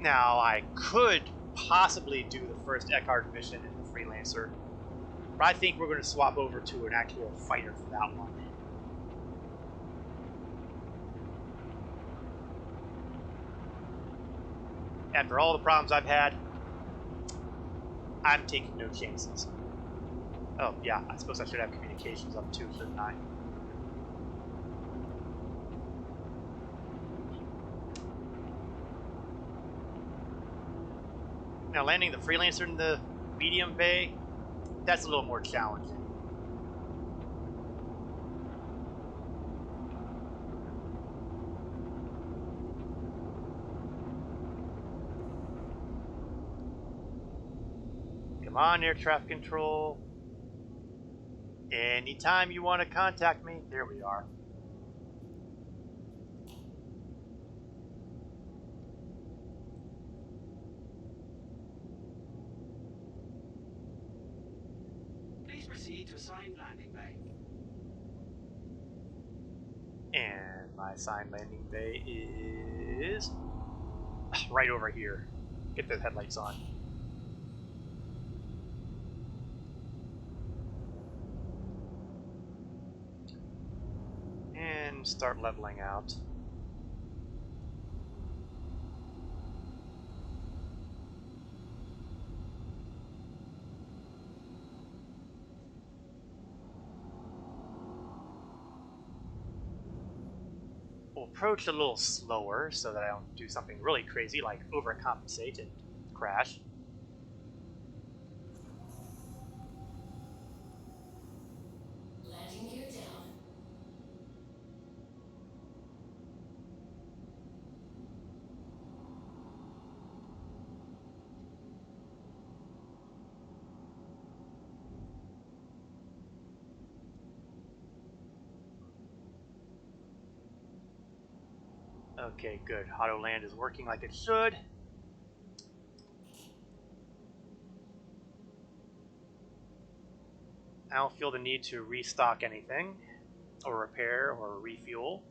Now, I could possibly do the first Eckhart mission in the Freelancer, but I think we're going to swap over to an actual fighter for that one. After all the problems I've had, I'm taking no chances. Oh, yeah, I suppose I should have communications up too, shouldn't I? Now, landing the Freelancer in the medium bay, that's a little more challenging. Come on, air traffic control. Anytime you want to contact me, there we are. Please proceed to assigned landing bay. And my assigned landing bay is right over here. Get the headlights on. And start leveling out. We'll approach a little slower so that I don't do something really crazy like overcompensate and crash. Landing gear down. Okay, good. Auto land is working like it should. I don't feel the need to restock anything, or repair, or refuel.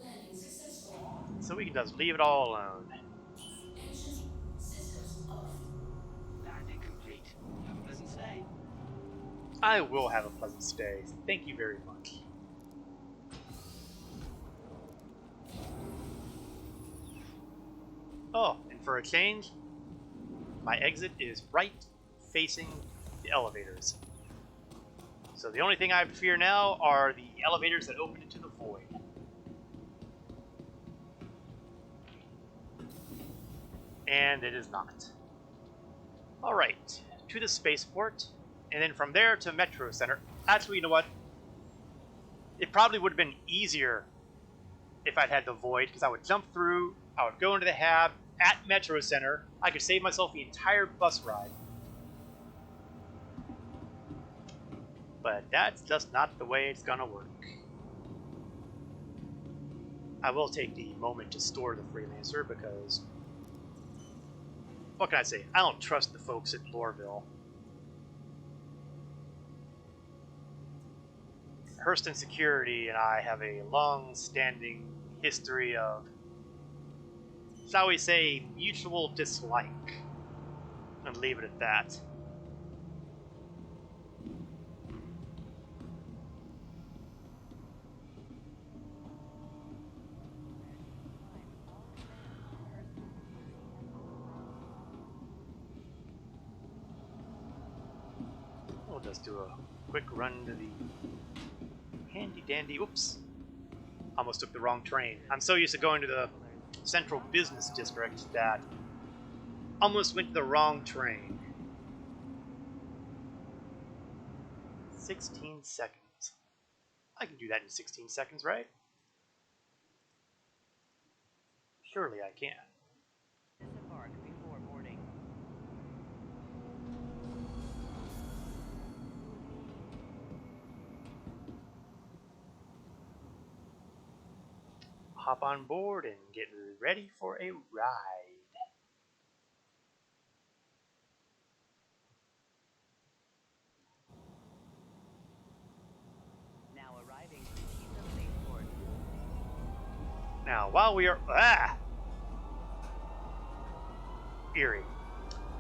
Landing successful. So we can just leave it all alone. Engines, systems off. Landing complete. Have a pleasant stay. I will have a pleasant stay. Thank you very much. Oh, and for a change, my exit is right facing the elevators. So the only thing I fear now are the elevators that open into the void. And it is not. Alright, to the spaceport, and then from there to Metro Center. Actually, you know what? It probably would have been easier if I'd had the void, because I would jump through, I would go into the hab at Metro Center, I could save myself the entire bus ride. But that's just not the way it's gonna work. I will take the moment to store the Freelancer because, what can I say? I don't trust the folks at Lorville. Hurston Security and I have a long-standing history of, shall we say, mutual dislike. And leave it at that. We'll just do a quick run to the handy dandy. Oops. Almost took the wrong train. I'm so used to going to the central business district that almost went to the wrong train. 16 seconds. I can do that in 16 seconds, right? Surely I can. Disembark before boarding. Hop on board and get ready for a ride. Now arriving to G12 Spaceport. Now, while we are... Eerie.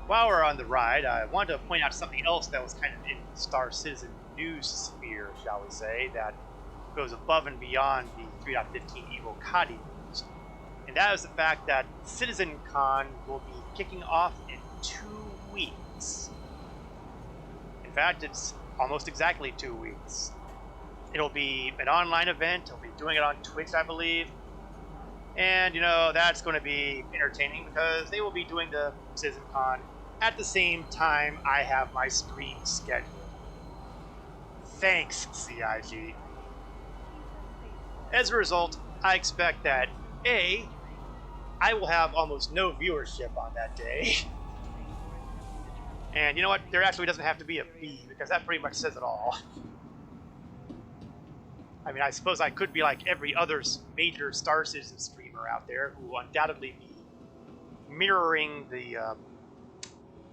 While we're on the ride, I wanted to point out something else that was kind of in the Star Citizen news sphere, shall we say, that goes above and beyond the 3.15 Evocati news. And that is the fact that CitizenCon will be kicking off in 2 weeks. In fact, it's almost exactly 2 weeks. It'll be an online event. I'll be doing it on Twitch, I believe. And, you know, that's going to be entertaining because they will be doing the CitizenCon at the same time I have my stream scheduled. Thanks, CIG. As a result, I expect that A, I will have almost no viewership on that day. And you know what? There actually doesn't have to be a B because that pretty much says it all. I mean, I suppose I could be like every other major Star Citizen streamer out there who will undoubtedly be mirroring the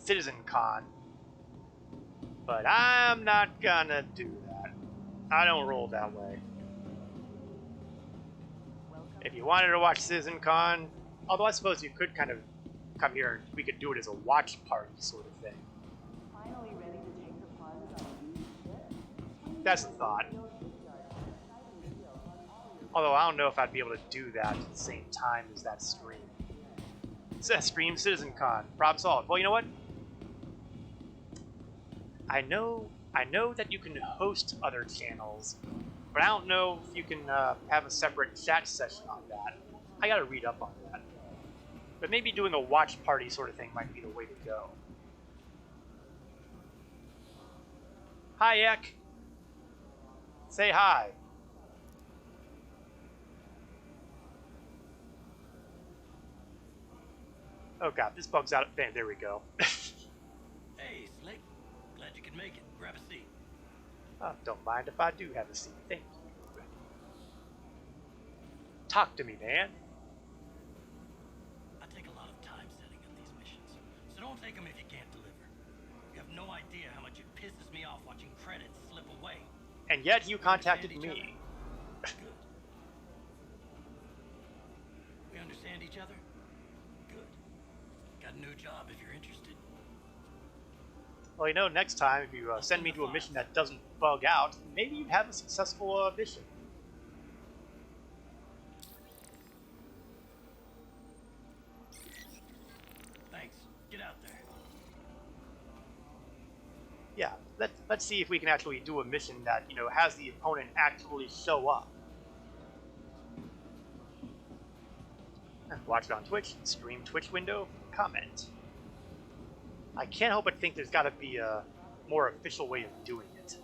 CitizenCon. But I'm not gonna do that. I don't roll that way. If you wanted to watch CitizenCon, although I suppose you could kind of come here and we could do it as a watch party sort of thing. Finally ready to take deposits on a used ship? That's the thought. Although I don't know if I'd be able to do that at the same time as that stream. It's that stream CitizenCon. Problem solved. Well, you know what? I know that you can host other channels But I don't know if you can have a separate chat session on that. I gotta read up on that. But maybe doing a watch party sort of thing might be the way to go. Hi, Ek. Say hi. Oh god, this bug's out. There we go. Hey, Slick. Glad you could make it. Grab a seat. Oh, don't mind if I do have a seat. Thank you. Talk to me, man. I take a lot of time setting up these missions, so don't take them if you can't deliver. You have no idea how much it pisses me off watching credits slip away. And yet you contacted Understand each me. other? Good. We understand each other? Good. Got a new job if you're interested. Well, you know, next time if you send me to a mission that doesn't bug out, maybe you'd have a successful mission. Thanks. Get out there. Yeah, let's see if we can actually do a mission that, you know, has the opponent actually show up. Watch it on Twitch, stream Twitch window, comment. I can't help but think there's got to be a more official way of doing it.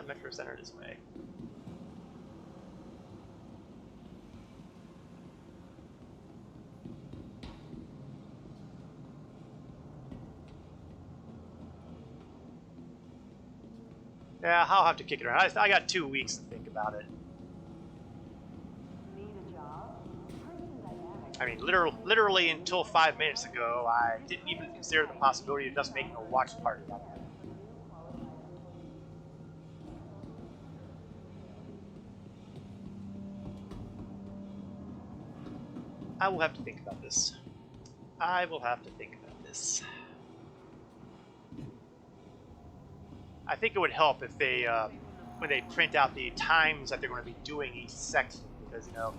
Metro Center this way. Yeah, I'll have to kick it around. I got 2 weeks to think about it. Need a job? Person dynamic. I mean, literally until 5 minutes ago, I didn't even consider the possibility of just making a watch party out of it. I will have to think about this. I will have to think about this. I think it would help if they, when they print out the times that they're going to be doing each section, because, you know,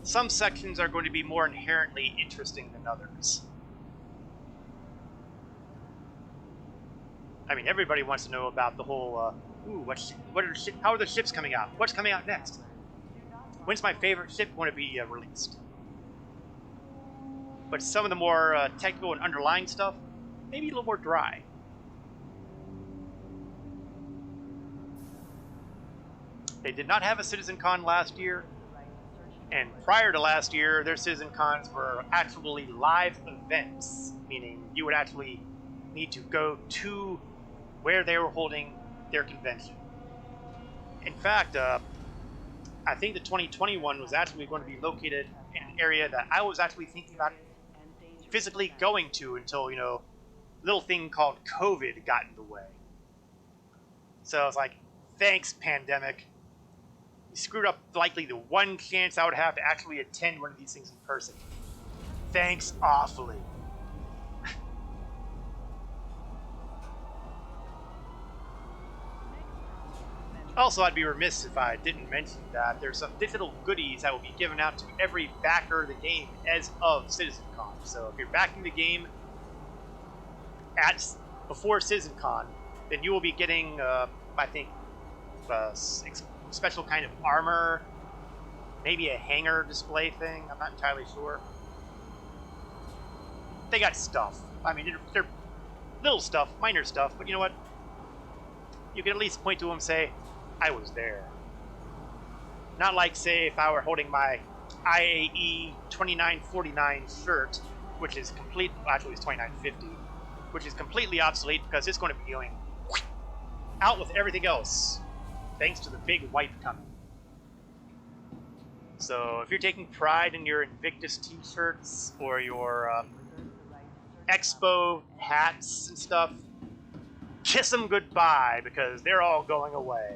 some sections are going to be more inherently interesting than others. I mean, everybody wants to know about the whole, how are the ships coming out? What's coming out next? When's my favorite ship going to be released? But some of the more technical and underlying stuff, maybe a little more dry. They did not have a CitizenCon last year, and prior to last year, their CitizenCons were actually live events, meaning you would actually need to go to where they were holding their convention. In fact, I think the 2021 was actually going to be located in an area that I was actually thinking about physically going to until, you know, little thing called COVID got in the way. So I was like, thanks, pandemic. You screwed up likely the one chance I would have to actually attend one of these things in person. Thanks awfully. Also, I'd be remiss if I didn't mention that there's some digital goodies that will be given out to every backer of the game as of CitizenCon. So if you're backing the game before CitizenCon, then you will be getting, I think, a special kind of armor, maybe a hangar display thing. I'm not entirely sure. They got stuff. I mean, they're little stuff, minor stuff, but you know what? You can at least point to them and say, I was there. Not like, say, if I were holding my IAE 2949 shirt, which is complete, actually it's 2950, which is completely obsolete because it's going to be going out with everything else, thanks to the big wipe coming. So if you're taking pride in your Invictus t-shirts or your Expo hats and stuff, kiss them goodbye because they're all going away.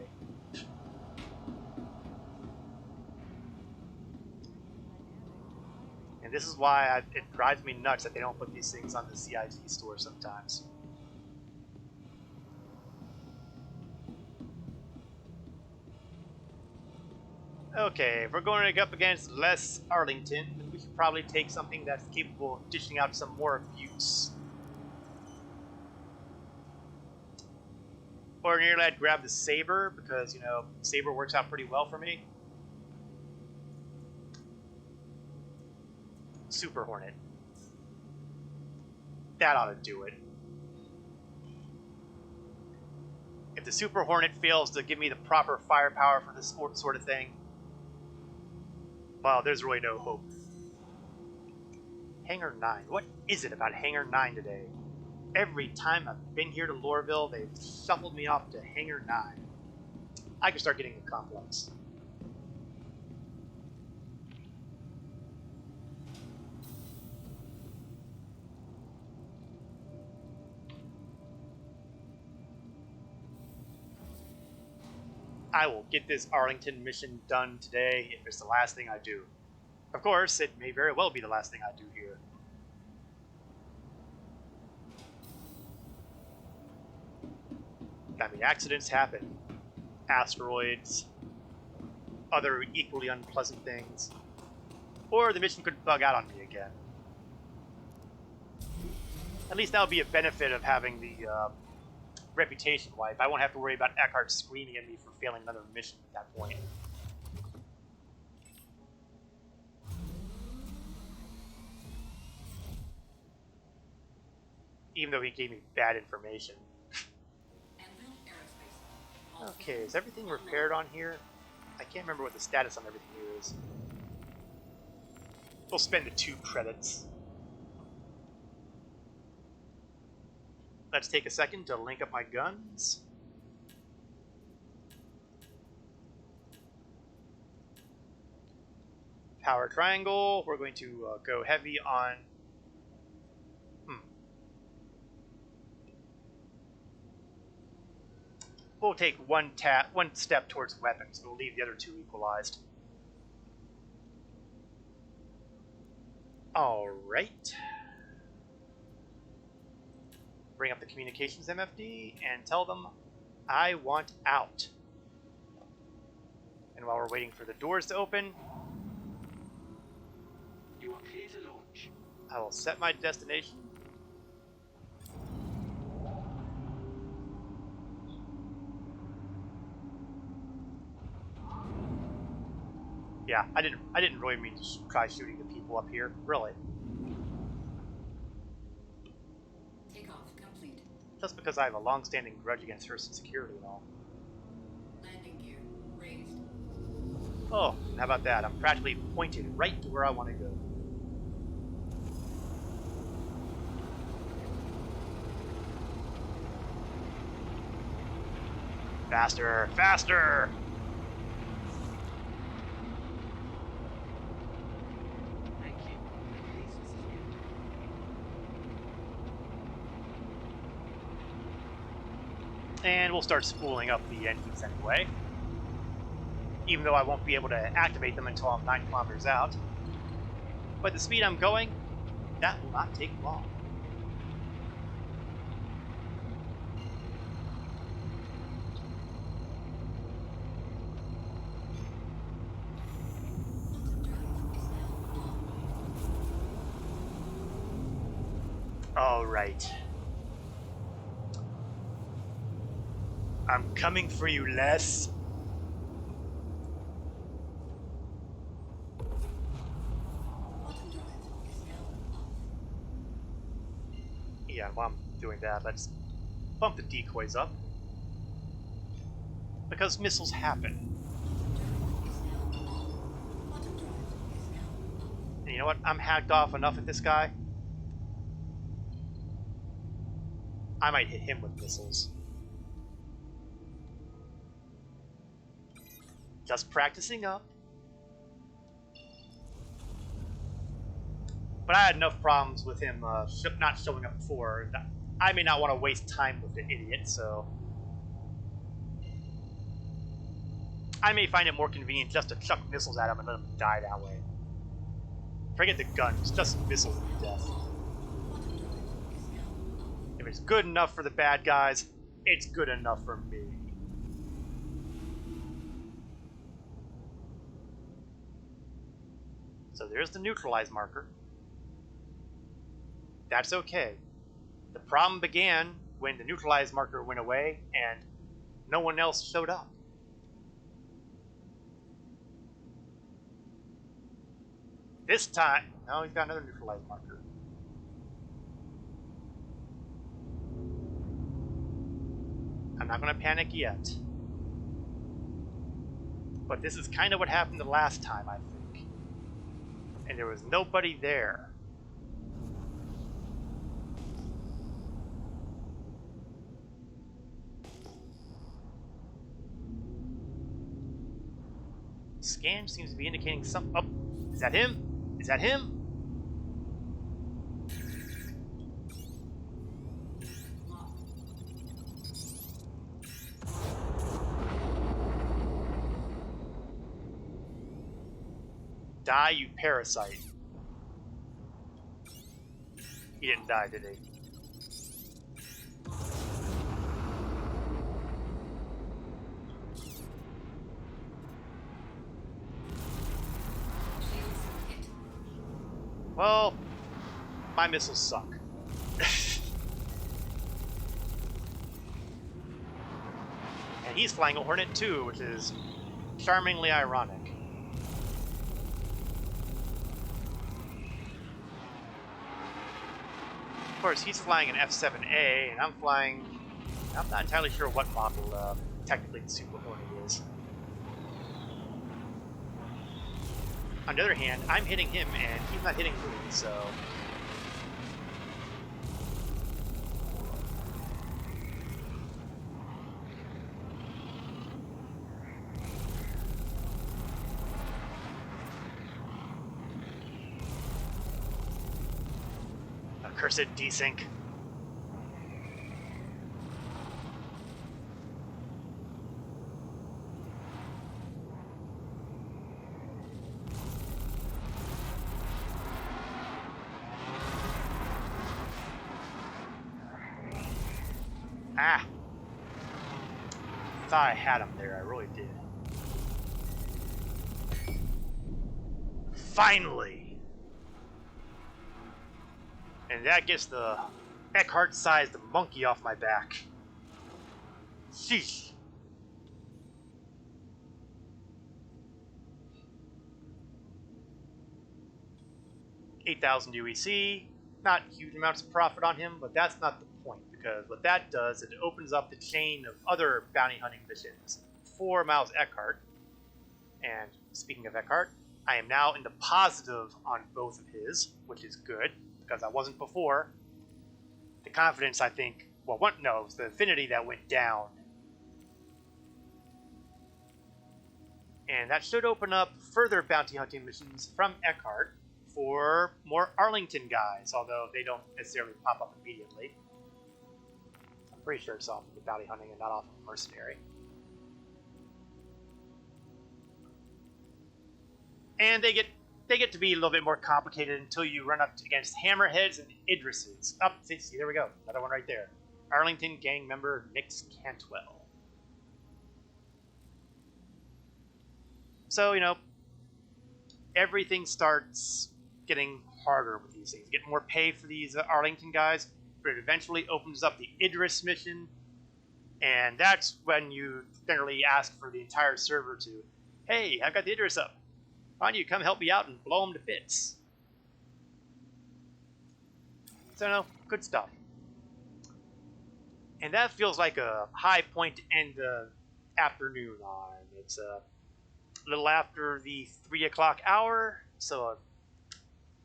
And this is why it drives me nuts that they don't put these things on the CIG store sometimes. Okay, if we're going up against less Arlington, then we should probably take something that's capable of dishing out some more abuse. Ordinarily, I'd grab the Saber because, you know, Saber works out pretty well for me. Super Hornet. That ought to do it. If the Super Hornet fails to give me the proper firepower for this sort of thing, well, there's really no hope. Hangar 9. What is it about Hangar 9 today? Every time I've been here to Lorville, they've shuffled me off to Hangar 9. I can start getting the complex. I will get this Arlington mission done today if it's the last thing I do. Of course, it may very well be the last thing I do here. I mean, accidents happen. Asteroids. Other equally unpleasant things. Or the mission could bug out on me again. At least that would be a benefit of having the reputation wipe. I won't have to worry about Eckhart screaming at me for failing another mission at that point. Even though he gave me bad information. Okay, is everything repaired on here? I can't remember what the status on everything here is. We'll spend the 2 credits. Let's take a second to link up my guns. Power triangle. We're going to go heavy on... We'll take one step towards weapons. We'll leave the other 2 equalized. Alright. Bring up the communications MFD and tell them I want out. And while we're waiting for the doors to open, You are clear to launch. I will set my destination. Yeah, I didn't really mean to try shooting the people up here, really. Takeoff complete. Just because I have a long-standing grudge against Hurston Security and all. Landing gear raised. Oh, and how about that? I'm practically pointed right to where I want to go. Faster! Faster! Thank you. Please, Mrs. Newton. And we'll start spooling up the engines anyway. Even though I won't be able to activate them until I'm 9 kilometers out. But the speed I'm going, that will not take long. Alright. I'm coming for you, Les. Yeah, while I'm doing that, let's bump the decoys up. Because missiles happen. And you know what? I'm hacked off enough at this guy. I might hit him with missiles. Just practicing up. But I had enough problems with him not showing up before. I may not want to waste time with the idiot, so... I may find it more convenient just to chuck missiles at him and let him die that way. Forget the guns, just missiles to death. If it's good enough for the bad guys, it's good enough for me. So there's the neutralize marker. That's okay. The problem began when the neutralize marker went away and no one else showed up. This time, no, he's got another neutralized marker. I'm not going to panic yet. But this is kind of what happened the last time, I think. And there was nobody there. Scan seems to be indicating some. Oh, is that him? Is that him? Die, you parasite. He didn't die, did he? Well, my missiles suck. And he's flying a Hornet too, which is charmingly ironic. Of course, he's flying an F-7A, and I'm flying... I'm not entirely sure what model technically the Super Hornet is. On the other hand, I'm hitting him, and he's not hitting me, so... Accursed desync. Ah! Thought I had him there, I really did. Finally! And that gets the Eckhart-sized monkey off my back. Sheesh. $8,000 UEC. Not huge amounts of profit on him, but that's not the point, because what that does is it opens up the chain of other bounty hunting missions for Miles Eckhart. And speaking of Eckhart, I am now in the positive on both of his, which is good, because I wasn't before. The confidence, I think, well, no, it was the affinity that went down. And that should open up further bounty hunting missions from Eckhart for more Arlington guys, although they don't necessarily pop up immediately. I'm pretty sure it's off of the bounty hunting and not off of mercenary. And they get to be a little bit more complicated until you run up against Hammerheads and Idrises. Oh, see, there we go. Another one right there. Arlington gang member Nix Cantwell. So, everything starts getting harder with these things. You get more pay for these Arlington guys, but it eventually opens up the Idris mission, and that's when you generally ask for the entire server to, hey, I've got the Idris up. Why don't you come help me out and blow them to bits? So, no, good stuff. And that feels like a high point to end the afternoon on. It's a little after the 3 o'clock hour, so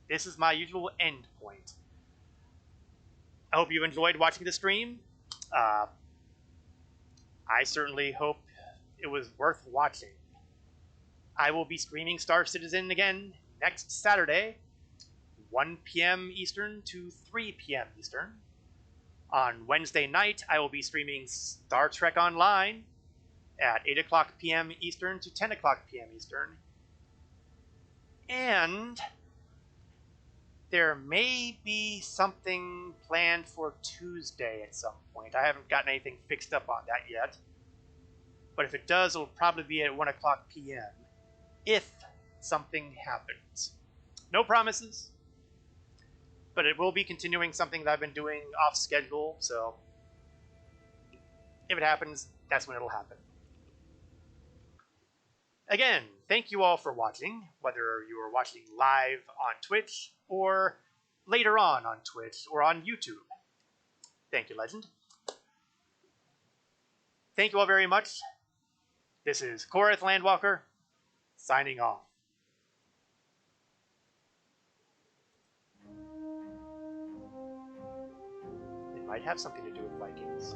this is my usual end point. I hope you enjoyed watching the stream. I certainly hope it was worth watching. I will be streaming Star Citizen again next Saturday, 1 p.m. Eastern to 3 p.m. Eastern. On Wednesday night, I will be streaming Star Trek Online at 8 o'clock p.m. Eastern to 10 o'clock p.m. Eastern. And there may be something planned for Tuesday at some point. I haven't gotten anything fixed up on that yet. But if it does, it'll probably be at 1 o'clock p.m. if something happens. No promises, but it will be continuing something that I've been doing off schedule, so if it happens, that's when it'll happen. Again, thank you all for watching, whether you are watching live on Twitch or later on Twitch or on YouTube. Thank you, Legend. Thank you all very much. This is Korath Landwalker, signing off. It might have something to do with Vikings.